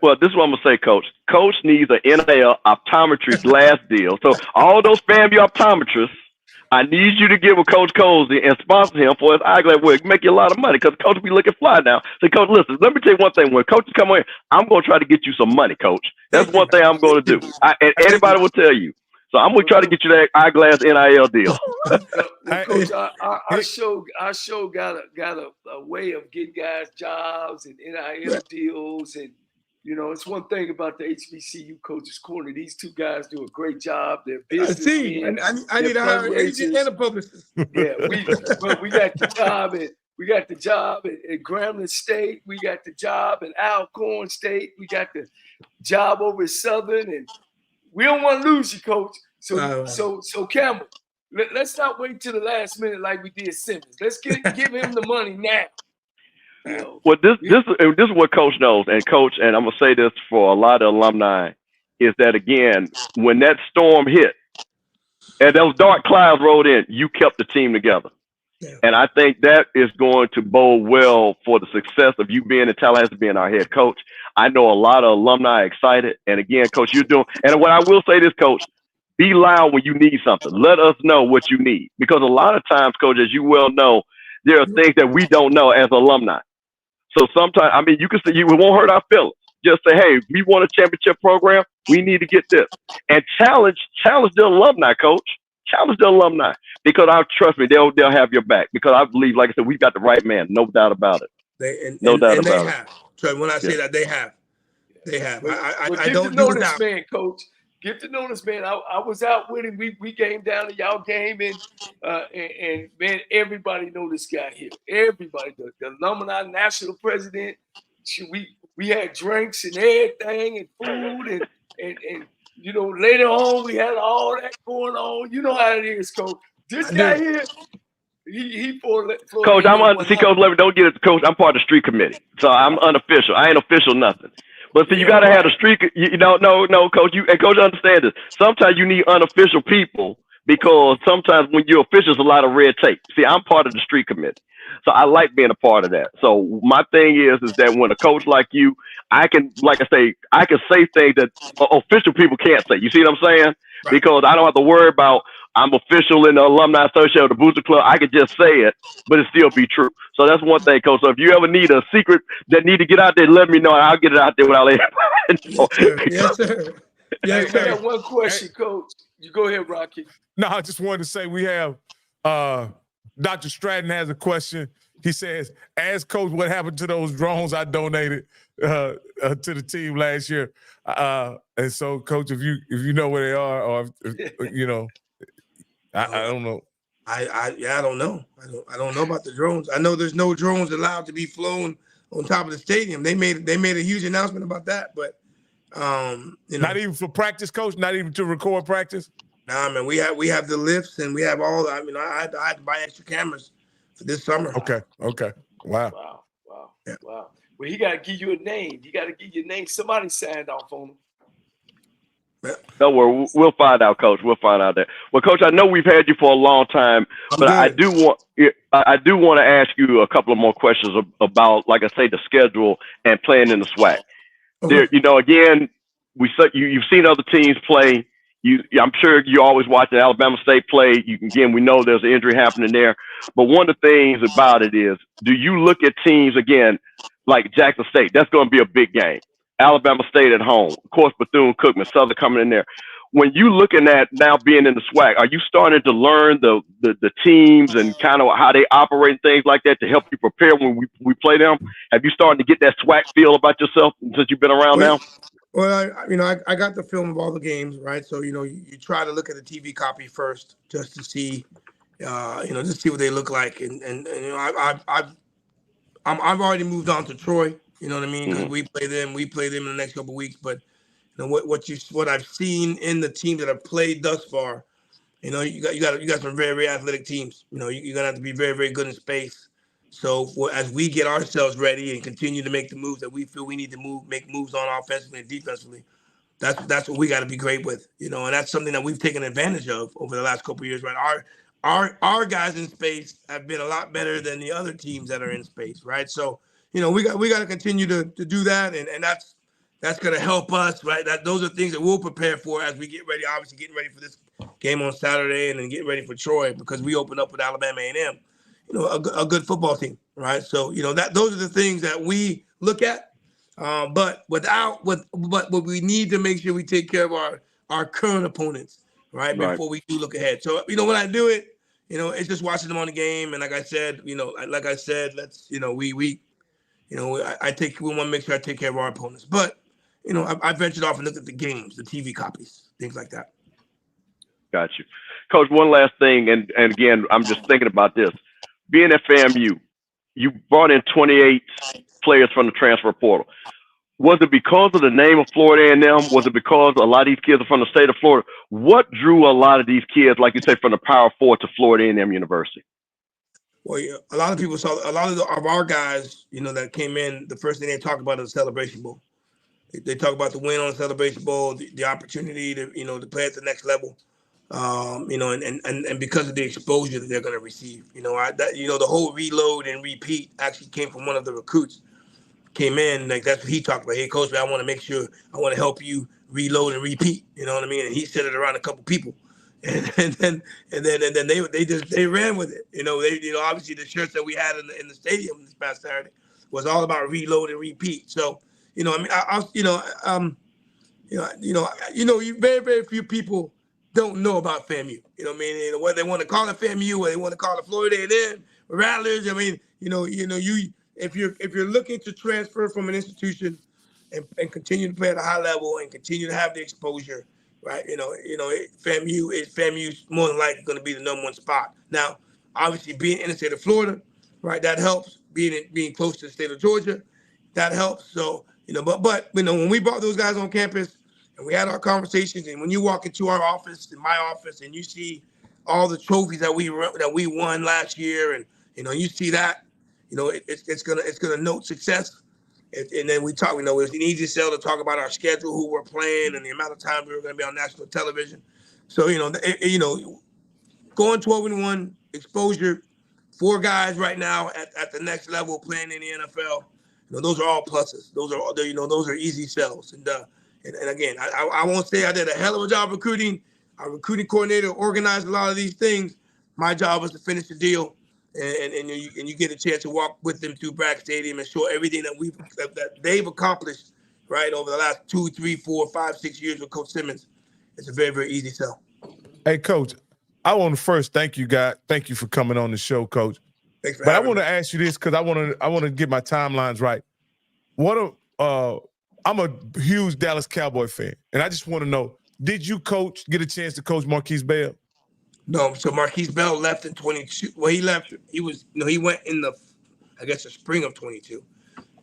Well, this is what I'm gonna say, Coach. Coach needs an NIL optometry glass deal. So all those FAMU optometrists, I need you to give a Coach Colzie and sponsor him for his eyeglass work. Make you a lot of money because Coach be looking fly now. So, Coach, listen, let me tell you one thing. When coaches come in, I'm going to try to get you some money, Coach. That's one thing I'm going to do. And anybody will tell you. So I'm going to try to get you that eyeglass NIL deal.
Coach, our show got a way of getting guys jobs and NIL deals. And, it's one thing about the HBCU Coaches Corner. These two guys do a great job. They're business.
I need to hire an agent and a publicist.
Yeah, we got the job at Grambling State. We got the job at Alcorn State. We got the job over at Southern, and we don't want to lose you, Coach. So Campbell, let's not wait till the last minute like we did Simmons. Let's give him the money now.
Well, this is what Coach knows, and Coach, and I'm gonna say this for a lot of alumni, is that again, when that storm hit and those dark clouds rolled in, you kept the team together.
Yeah.
And I think that is going to bode well for the success of you being in Tallahassee, being our head coach. I know a lot of alumni are excited. And again, Coach, you're doing, and what I will say this, Coach, be loud when you need something. Let us know what you need. Because a lot of times, Coach, as you well know, there are things that we don't know as alumni. So sometimes, I mean, you can say it won't hurt our feelings. Just say, hey, we want a championship program. We need to get this. And challenge the alumni, Coach. Challenge the alumni. Because trust me, they'll have your back. Because I believe, like I said, we've got the right man. No doubt about it. No doubt
and they
about it.
have. So when I say that, they have. They have.
Well,
I
get
don't
to know
do
this
without.
man, Coach. Get to know this man. I was out with him. We came down to y'all game, and man, everybody know this guy here. Everybody, the alumni national president. We had drinks and everything and food and you know, later on we had all that going on. You know how it is, Coach. This guy here, he for
Coach, Coach Levy, don't get it, Coach. I'm part of the street committee, so I'm unofficial. I ain't official nothing. But see, you got to have the street. No, Coach. Coach, understand this. Sometimes you need unofficial people because sometimes when you're official, it's a lot of red tape. See, I'm part of the street committee, so I like being a part of that. So my thing is that when a coach like you, I can say things that official people can't say. You see what I'm saying? Right. Because I don't have to worry about I'm official in the alumni association or the Booster Club. I could just say it, but it still be true. So that's one thing, Coach. So if you ever need a secret that need to get out there, let me know, and I'll get it out there without letting anybody know.
Yes, sir. Yes, sir.
I got one question, Coach. You go ahead, Rocky.
No, I just wanted to say we have Dr. Stratton has a question. He says, ask Coach what happened to those drones I donated to the team last year. And so, Coach, if you know where they are, or if, you know, I don't know.
I don't know. I don't know about the drones. I know there's no drones allowed to be flown on top of the stadium. They made a huge announcement about that, but you know,
not even for practice, Coach. Not even to record practice.
Nah, man. We have the lifts and we have all. I mean, I had to buy extra cameras for this summer.
Okay.
Wow.
Yeah.
Wow. Well, he got to give you a name. You got to give your name. Somebody signed off on him.
Don't worry, we'll find out, Coach. We'll find out that. Well, Coach, I know we've had you for a long time, but I do want to ask you a couple of more questions about, like I say, the schedule and playing in the SWAC.
Okay.
There, you know, again, you've seen other teams play. I'm sure you're always watching Alabama State play. We know there's an injury happening there, but one of the things about it is, do you look at teams again like Jackson State? That's going to be a big game. Alabama State at home, of course, Bethune-Cookman, Southern coming in there. When you looking at now being in the SWAC, are you starting to learn the teams and kind of how they operate and things like that to help you prepare when we play them? Have you started to get that SWAC feel about yourself since you've been around now?
Well, I got the film of all the games, right? So, you know, you try to look at the TV copy first just to see, just see what they look like. And you know, I've already moved on to Troy. You know what I mean? Because we play them in the next couple of weeks. But you know what I've seen in the teams that have played thus far, you know, you got some very, very athletic teams. You know, you're gonna have to be very, very good in space. So as we get ourselves ready and continue to make the moves that we feel we need to make moves on offensively and defensively, that's what we got to be great with. You know, and that's something that we've taken advantage of over the last couple of years, right? Our guys in space have been a lot better than the other teams that are in space, right? So, you know, we got to continue to do that, and that's going to help us, right? Those are things that we'll prepare for as we get ready. Obviously, getting ready for this game on Saturday, and then getting ready for Troy because we open up with Alabama A&M, you know, a good football team, right? So, you know, those are the things that we look at, but what we need to make sure we take care of our current opponents, right? Before we do look ahead. So, you know, when I do it, you know, it's just watching them on the game, and like I said, let's, you know, we want to make sure I take care of our opponents. But, you know, I ventured off and looked at the games, the TV copies, things like that.
Got you. Coach, one last thing, and again, I'm just thinking about this. Being at FAMU, you brought in 28 players from the transfer portal. Was it because of the name of Florida A&M? Was it because a lot of these kids are from the state of Florida? What drew a lot of these kids, like you say, from the Power Four to Florida A&M University?
Well, yeah, a lot of people saw a lot of our guys, you know, that came in. The first thing they talk about is the Celebration Bowl. They talk about the win on the Celebration Bowl, the opportunity to, you know, to play at the next level. and because of the exposure that they're going to receive. The whole reload and repeat actually came from one of the recruits. Came in, like that's what he talked about. Hey, coach, I want to make sure, I want to help you reload and repeat. You know what I mean? And he said it around a couple people, and then they ran with it. Obviously the shirts that we had in the stadium this past Saturday was all about reload and repeat. So, very, very few people don't know about FAMU. Whether they want to call it FAMU or they want to call it Florida A&M, Rattlers. If you're looking to transfer from an institution and continue to play at a high level and continue to have the exposure, right? FAMU's more than likely going to be the #1 spot. Now, obviously, being in the state of Florida, right, that helps. Being close to the state of Georgia, that helps. So, but when we brought those guys on campus and we had our conversations, and when you walk into our office, in my office, and you see all the trophies that we won last year, and you see that, it's gonna note success. And then we talk, it was an easy sell to talk about our schedule, who we're playing, and the amount of time we were going to be on national television. So, going 12-1, exposure, 4 guys right now at the next level playing in the NFL. Those are all pluses. Those are easy sells. And again, I won't say I did a hell of a job recruiting. Our recruiting coordinator organized a lot of these things. My job was to finish the deal. And you get a chance to walk with them through Bragg Stadium and show everything that they've accomplished, right, over the last 2, 3, 4, 5, 6 years with Coach Simmons. It's a very, very easy sell.
Hey, Coach, I want to first thank you, guys. Thank you for coming on the show, Coach.
Thanks for
but I
having
want
me.
to ask you this because I want to get my timelines right. I'm a huge Dallas Cowboy fan, and I just want to know: did you get a chance to coach Marquise Bell?
No, so Marquise Bell left in 22. Well, he left. He went in the spring of 22.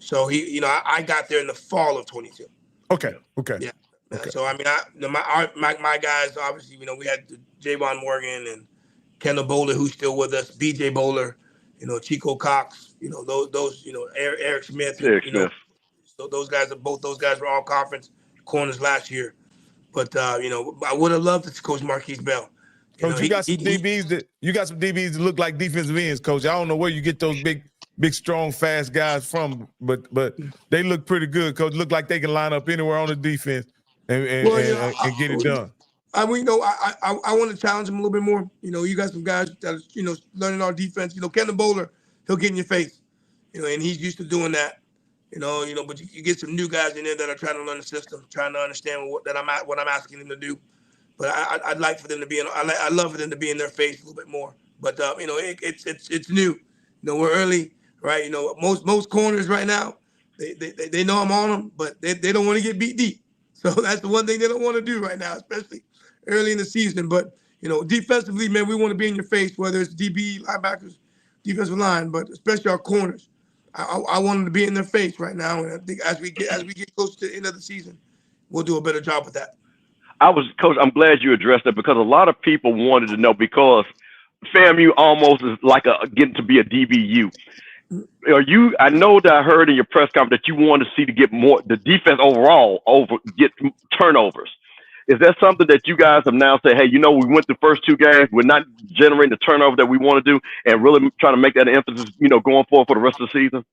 So I got there in the fall of 22.
Okay.
Yeah.
Okay.
So my guys, obviously, we had Javon Morgan and Kendall Bowler, who's still with us, BJ Bowler, Chico Cox, Eric Smith,
Smith.
So both those guys were all conference corners last year. But I would have loved to coach Marquise Bell.
Coach, you got some DBs that look like defensive ends, Coach. I don't know where you get those big, strong, fast guys from, but they look pretty good, Coach. Look like they can line up anywhere on the defense and get it done.
I want to challenge them a little bit more. You got some guys that are, learning our defense. Kendall Bowler, he'll get in your face, and he's used to doing that. But you get some new guys in there that are trying to learn the system, trying to understand what I'm asking them to do. But I'd like for them to be I love for them to be in their face a little bit more. But it's new. We're early, right? Most corners right now, they know I'm on them, but they don't want to get beat deep. So that's the one thing they don't want to do right now, especially early in the season. But defensively, man, we want to be in your face, whether it's DB, linebackers, defensive line, but especially our corners. I want them to be in their face right now, and I think as we get close to the end of the season, we'll do a better job with that.
Coach, I'm glad you addressed that because a lot of people wanted to know because FAMU almost is like getting to be a DBU. I know that I heard in your press conference that you wanted to see to get more the defense overall get turnovers. Is that something that you guys have now said, hey, we went the first 2 games, we're not generating the turnover that we want to do, and really trying to make that an emphasis, going forward for the rest of the season?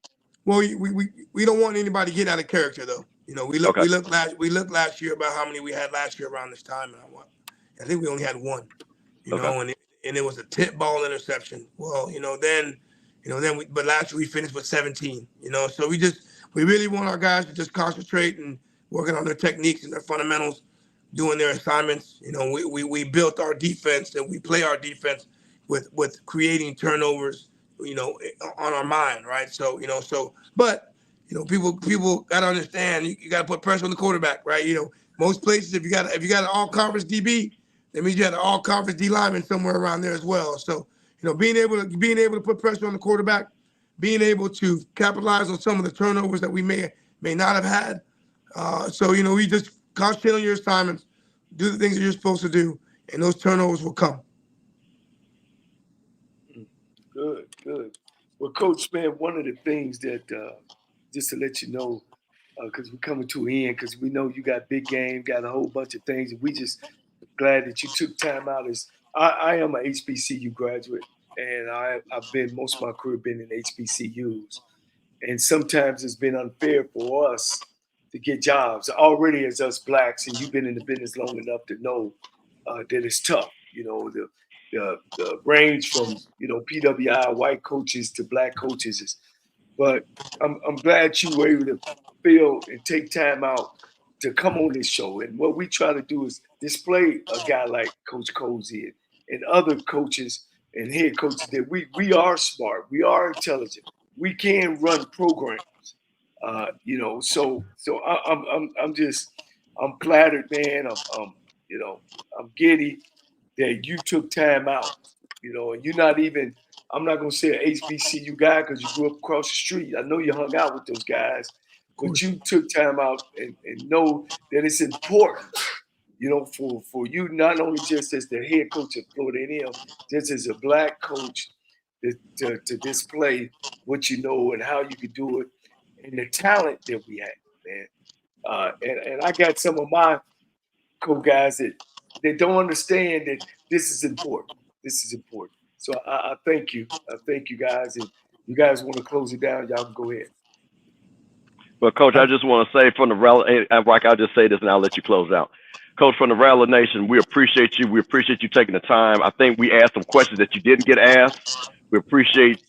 Well, we don't want anybody to get out of character though. We looked last year about how many we had last year around this time, and I think we only had 1. And it was a tip ball interception. Well, but last year we finished with 17. So we really want our guys to just concentrate and working on their techniques and their fundamentals, doing their assignments. We built our defense and we play our defense with creating turnovers, on our mind, right? So but people got to understand you got to put pressure on the quarterback, right? Most places if you got an all-conference DB, that means you had an all-conference D lineman somewhere around there as well. So being able to put pressure on the quarterback, being able to capitalize on some of the turnovers that we may not have had. So we just concentrate on your assignments, do the things that you're supposed to do, and those turnovers will come.
Good. Well, Coach, man, one of the things that, just to let you know, because we're coming to an end, because we know you got big game, got a whole bunch of things, and we just glad that you took time out. I am an HBCU graduate, and I've been most of my career been in HBCUs, and sometimes it's been unfair for us to get jobs already as us blacks, and you've been in the business long enough to know that it's tough. The range from PWI white coaches to black coaches is. But I'm glad you were able to feel and take time out to come on this show. And what we try to do is display a guy like Coach Colzie and other coaches and head coaches that we are smart, we are intelligent, we can run programs. I'm flattered, man. I'm giddy that you took time out, and you're not even, I'm not going to say an HBCU guy because you grew up across the street. I know you hung out with those guys, but you took time out and know that it's important, for you, not only just as the head coach at Florida A&M, just as a black coach to display what you know and how you could do it and the talent that we have, man. And I got some of my co-guys that don't understand that this is important. This is important. So I thank you. I thank you guys. And you guys want to close it down, y'all can go ahead.
Well, Coach, I just want to say from the Rattler, Rock, I'll just say this and I'll let you close out. Coach, from the Rattler Nation, we appreciate you. We appreciate you taking the time. I think we asked some questions that you didn't get asked. We appreciate,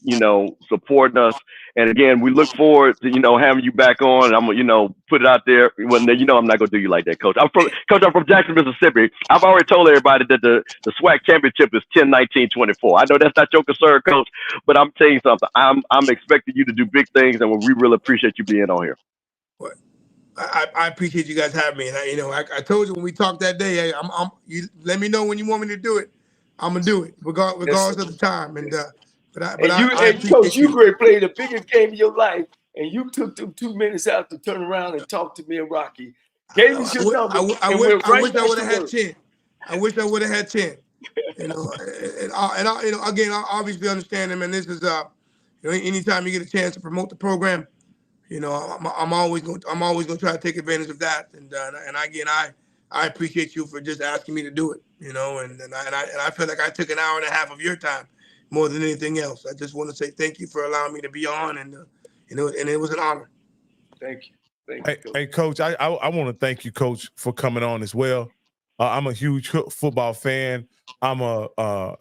supporting us. And again, we look forward to, having you back on. I'm going to, put it out there. Well, I'm not going to do you like that, Coach. I'm from Jackson, Mississippi. I've already told everybody that the SWAC championship is 10-19-24. I know that's not your concern, Coach, but I'm telling you something. I'm expecting you to do big things, and we really appreciate you being on here.
Well, I appreciate you guys having me. And I told you when we talked that day, you let me know when you want me to do it. I'm gonna do it, regardless of the time. And
Coach, you played the biggest game of your life, and you took them 2 minutes out to turn around and talk to me and Rocky. Gave us your number.
I wish I would have had 10. I wish I would have had 10. And again, I obviously understand them. And this is anytime you get a chance to promote the program, I'm always going to try to take advantage of that. And again, I appreciate you for just asking me to do it. And I feel like I took an hour and a half of your time more than anything else. I just want to say thank you for allowing me to be on, and it was an honor.
Thank you.
Hey, Coach, I want to thank you, Coach, for coming on as well. I'm a huge football fan. I'm a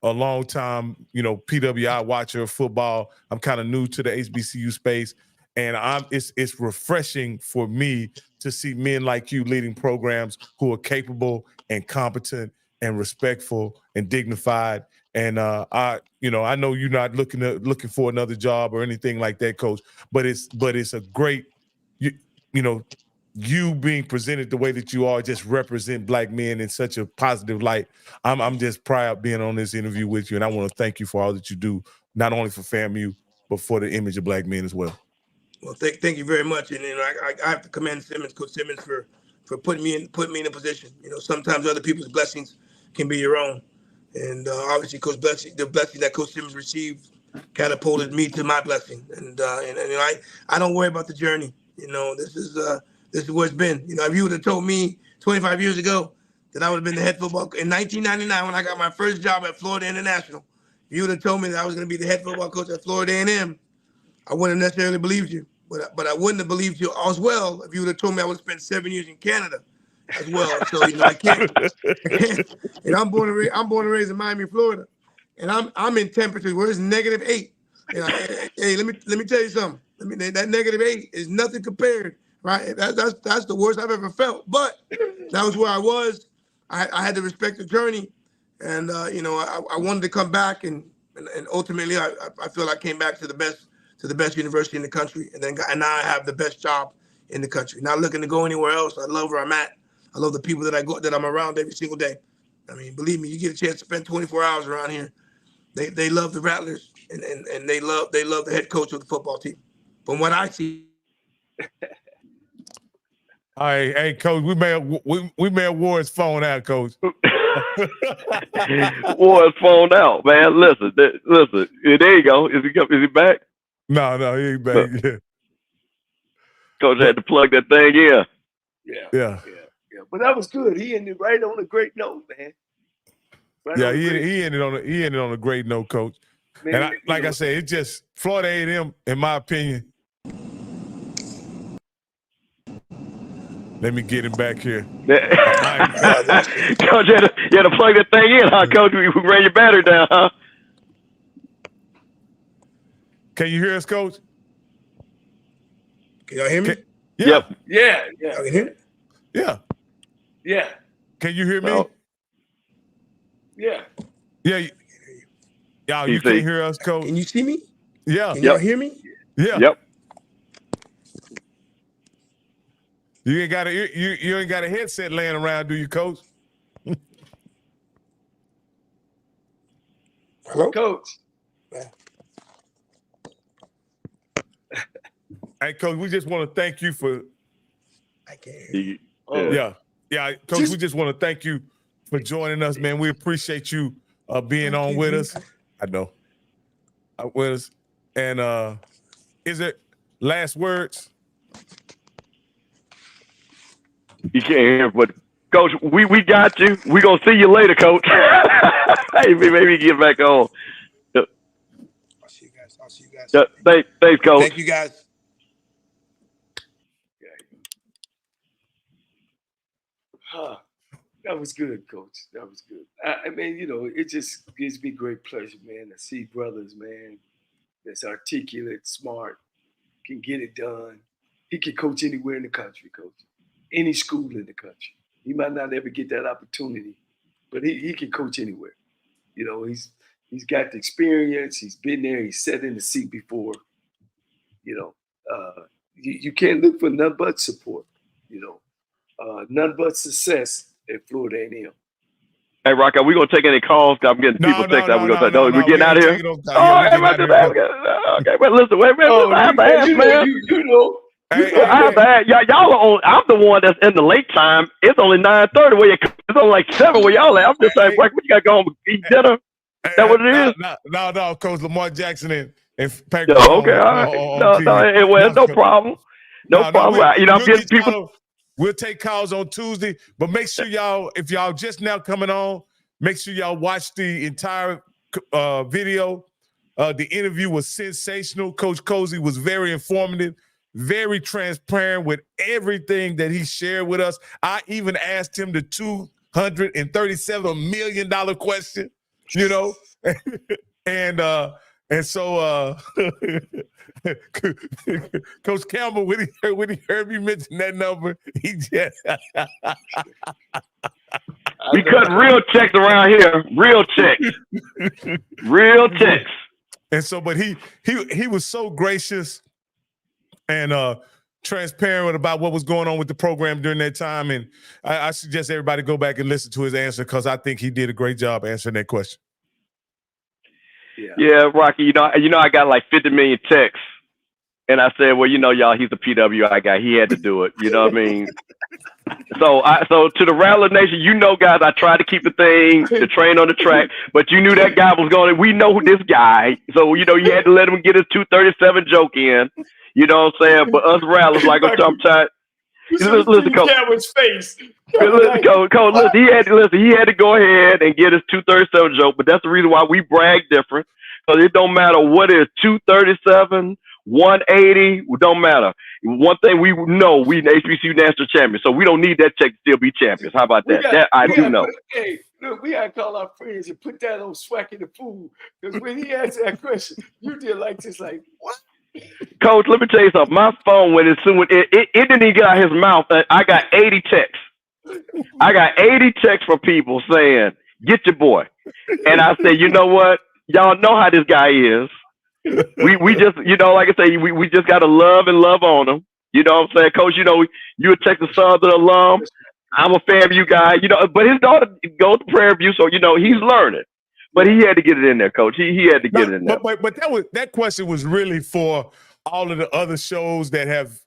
long time, PWI watcher of football. I'm kind of new to the HBCU space, and it's refreshing for me to see men like you leading programs who are capable and competent and respectful and dignified. And I know you're not looking for another job or anything like that, Coach. But it's a great, you being presented the way that you are just represent black men in such a positive light. I'm just proud being on this interview with you, and I want to thank you for all that you do, not only for FAMU but for the image of black men as well.
Well, thank you very much, and I have to commend Coach Simmons, for putting me in a position. Sometimes other people's blessings can be your own, and obviously, the blessing that Coach Simmons received catapulted me to my blessing, and I don't worry about the journey. This is where it's been. If you would have told me 25 years ago that I would have been the head football in 1999 when I got my first job at Florida International, if you would have told me that I was going to be the head football coach at Florida A&M, I wouldn't have necessarily believed you. But I wouldn't have believed you as well if you would have told me I would have spent 7 years in Canada as well. So I can't. And I'm born and raised in Miami, Florida, and I'm in temperatures where it's -8. Hey, let me tell you something. That -8 is nothing compared. Right, that's the worst I've ever felt. But that was where I was. I had to respect the journey, and I wanted to come back, and ultimately I feel I came back to the best university in the country, and now I have the best job in the country. Not looking to go anywhere else. I love where I'm at. I love the people that I'm around every single day. I mean, believe me, you get a chance to spend 24 hours around here. They love the Rattlers, and they love the head coach of the football team. From what I see.
All right, hey, Coach, we made Ward's phone out, Coach.
Ward's phone out, man. Listen. There you go. Is he back?
No, he ain't back. Yeah.
Coach had to plug that thing in.
Yeah. But that was good. He ended right on a great note, man. Right
Yeah,
on a
he
great
ended on a great note, Coach.
man,
And like I said, it's just Florida A&M, in my opinion. Let me get him back here.
Coach, you had to plug that thing in, huh, Coach? We ran your battery down, huh?
Can you hear us, Coach?
Can y'all hear me?
Yeah.
Yep.
Yeah.
Y'all can hear me?
Yeah.
Yeah.
Can you hear me?
Well,
Yeah.
Yeah. Y'all, you can't hear us, Coach?
Can you see me?
Yeah.
Can y'all hear me?
Yeah.
Yep.
You ain't got a headset laying around, do you, Coach?
Hello?
Coach.
Hey, Coach, we just want to thank you for.
I can't hear you.
Yeah, Coach, we just want to thank you for joining us, man. We appreciate you being on with us. I know. With us. And is it last words?
You can't hear, but Coach, we got you. We gonna see you later, Coach. Hey, maybe get back on.
I'll see you guys.
Thanks, Coach.
Thank you, guys.
That was good, Coach. That was good. I mean, it just gives me great pleasure, man, to see brothers, man, that's articulate, smart, can get it done. He can coach anywhere in the country, Coach. Any school in the country. He might not ever get that opportunity, but he can coach anywhere. He's got the experience. He's been there. He's sat in the seat before. You can't look for none but support. None but success at Florida A&M.
Hey, Rock, are we gonna take any calls? I'm getting people text. We're getting out of here. Okay, but listen, wait, I have to ask, man. I have to ask. Y'all are on. I'm the one that's in the late time. It's only 9:30. It's only like 7 where y'all at. I'm just like, what you got to go home and eat dinner? Is that what it is?
No, Coach Lamar Jackson and Patrick.
Okay, all right. No problem. No problem. I'm getting people.
We'll take calls on Tuesday, but make sure y'all, if y'all just now coming on, make sure y'all watch the entire video. The interview was sensational. Coach Colzie was very informative, very transparent with everything that he shared with us. I even asked him the $237 million question, and so Coach Campbell, when he heard me mention that number, he just
we cut real checks around here. Real checks.
And so, but he was so gracious and transparent about what was going on with the program during that time. And I suggest everybody go back and listen to his answer, because I think he did a great job answering that question.
Yeah, Rocky, I got like 50 million texts. And I said, well, y'all, he's a PWI guy. He had to do it. You know what I mean? So to the Rattler Nation, guys, I tried to keep the train on the track, but you knew that guy was going. We know this guy. So, you had to let him get his 237 joke in. You know what I'm saying? But us Rattlers, like I'm tired. Listen, Coach.
Face.
Coach, listen, he had to go ahead and get his 237 joke, but that's the reason why we brag different. Because it don't matter what it is, 237, 180, it don't matter. One thing we know, we HBCU national champions, so we don't need that check to still be champions. How about that? I do know.
Hey, look, we gotta call our friends and put that on Swacky the Fool. Because when he asked that question, you did like this, like, what?
Coach, let me tell you something. My phone went as soon as it didn't even get out of his mouth. I got 80 texts. I got 80 texts from people saying, get your boy. And I said, you know what? Y'all know how this guy is. We just, like I say, we just got to love on him. You know what I'm saying? Coach, you a Texas Southern alum. I'm a FAMU guy, but his daughter goes to Prairie View, so, he's learning. But he had to get it in there, Coach. He had to get it in there.
But that question was really for all of the other shows that have,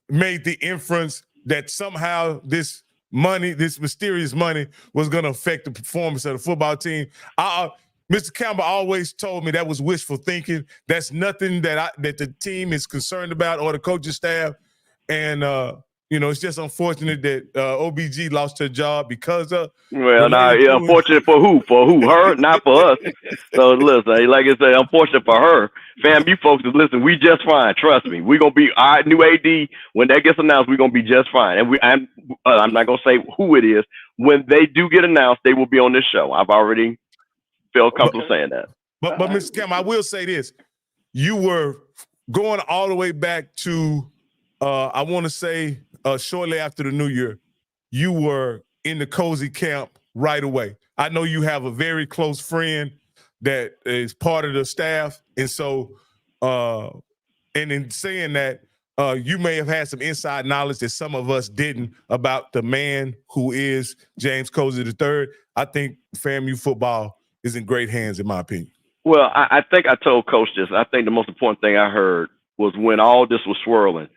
made the inference that somehow this mysterious money, was going to affect the performance of the football team. Mr. Campbell always told me that was wishful thinking. That's nothing that the team is concerned about, or the coaching staff. And it's just unfortunate that OBG lost her job because of.
Well, now, unfortunate for who? For who? Her? Not for us. So listen, like I said, unfortunate for her. FAMU folks is listen. We just fine. Trust me. We're gonna be our new AD when that gets announced. We're gonna be just fine. And I'm not gonna say who it is. When they do get announced, they will be on this show. I've already felt comfortable saying that.
But Mr. Cam, I will say this: you were going all the way back to, I want to say, shortly after the New Year, you were in the Colzie camp right away. I know you have a very close friend that is part of the staff, and so, and in saying that, you may have had some inside knowledge that some of us didn't about the man who is James Colzie III. I think FAMU football is in great hands, in my opinion.
Well, I think I told Coach this. I think the most important thing I heard was when all this was swirling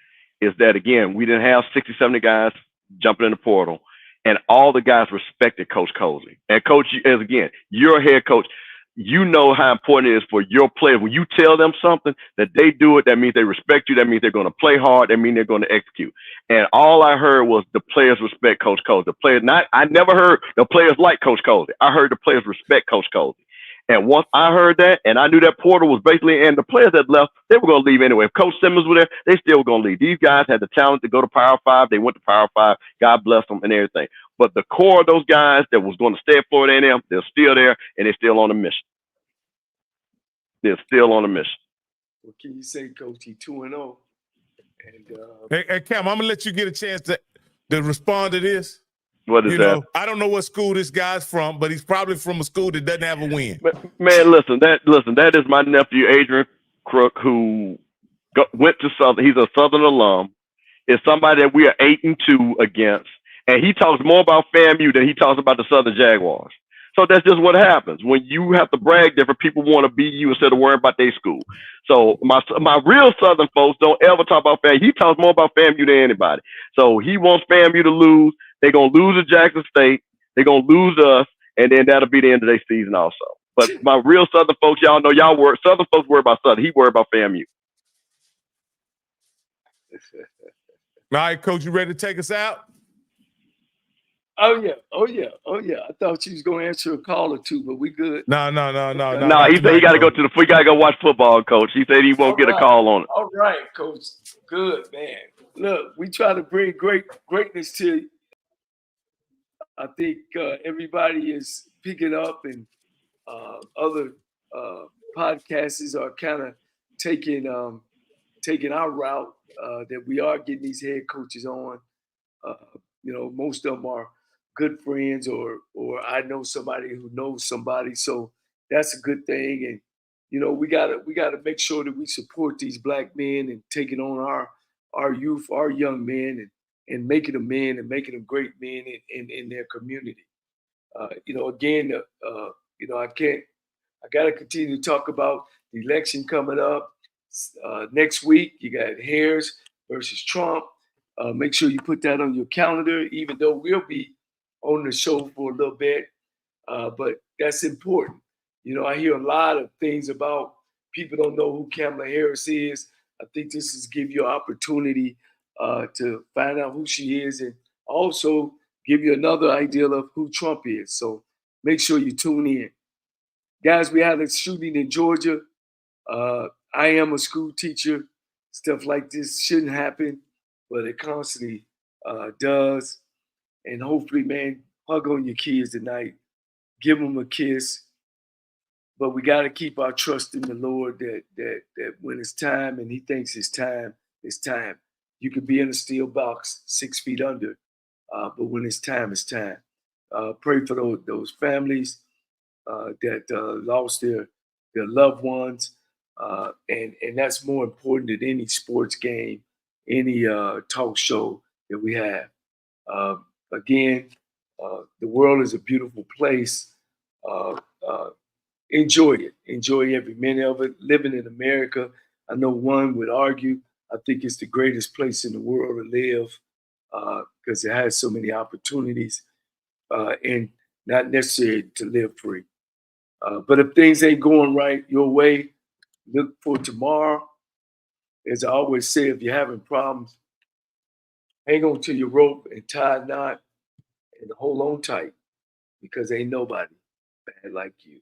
is that, again, we didn't have 60, 70 guys jumping in the portal, and all the guys respected Coach Colzie. And Coach, as again, you're a head coach. You know how important it is for your players. When you tell them something that they do it, that means they respect you. That means they're going to play hard. That means they're going to execute. And all I heard was the players respect Coach Colzie. The players, I never heard the players like Coach Colzie. I heard the players respect Coach Colzie. And once I heard that, and I knew that portal was basically, and the players that left, they were going to leave anyway. If Coach Simmons was there, they still were going to leave. These guys had the talent to go to Power 5. They went to Power 5. God bless them and everything. But the core of those guys that was going to stay at Florida A&M, they're still there, and they're still on a mission. They're still on a mission.
What can you say, Coach? He 2-0. And
hey, Cam, I'm gonna let you get a chance to respond to this.
What is that?
I don't know what school this guy's from, but he's probably from a school that doesn't have a win.
Man, listen, that is my nephew Adrian Crook, who went to Southern. He's a Southern alum. It's somebody that we are 8-2 against, and he talks more about FAMU than he talks about the Southern Jaguars. So that's just what happens when you have to brag. Different people want to be you instead of worrying about their school. So my real Southern folks don't ever talk about FAMU. He talks more about FAMU than anybody. So he wants FAMU to lose. They're gonna lose to Jackson State. They're gonna lose to us, and then that'll be the end of their season also. But my real Southern folks, y'all know Southern folks worry about Southern. He worry about FAMU.
All right, Coach, you ready to take us out?
Oh yeah. I thought you was gonna answer a call or two, but we good.
No.
No, he said he gotta go we gotta go watch football, Coach. He said he won't get a call on it.
All right, Coach. Good, man. Look, we try to bring greatness to you. I think everybody is picking up, and other podcasts are kind of taking our route, that we are getting these head coaches on. Most of them are good friends, or I know somebody who knows somebody, so that's a good thing. And we gotta make sure that we support these black men and taking on our youth, our young men, and making them men and making them great men in their community. Again, I gotta continue to talk about the election coming up next week. You got Harris versus Trump. Make sure you put that on your calendar, even though we'll be on the show for a little bit. But that's important. I hear a lot of things about people don't know who Kamala Harris is. I think this is give you an opportunity to find out who she is, and also give you another idea of who Trump is. So make sure you tune in. Guys, we had a shooting in Georgia. I am a school teacher. Stuff like this shouldn't happen, but it constantly does. And hopefully, man, hug on your kids tonight. Give them a kiss. But we got to keep our trust in the Lord that when it's time and he thinks it's time, it's time. You could be in a steel box 6 feet under, but when it's time, it's time. Pray for those families that lost their loved ones. And that's more important than any sports game, any talk show that we have. Again, the world is a beautiful place. Enjoy it. Enjoy every minute of it. Living in America, I know one would argue, I think it's the greatest place in the world to live because it has so many opportunities and not necessarily to live free. But if things ain't going right your way, look for tomorrow. As I always say, if you're having problems, Hang on to your rope and tie a knot and hold on tight because ain't nobody bad like you.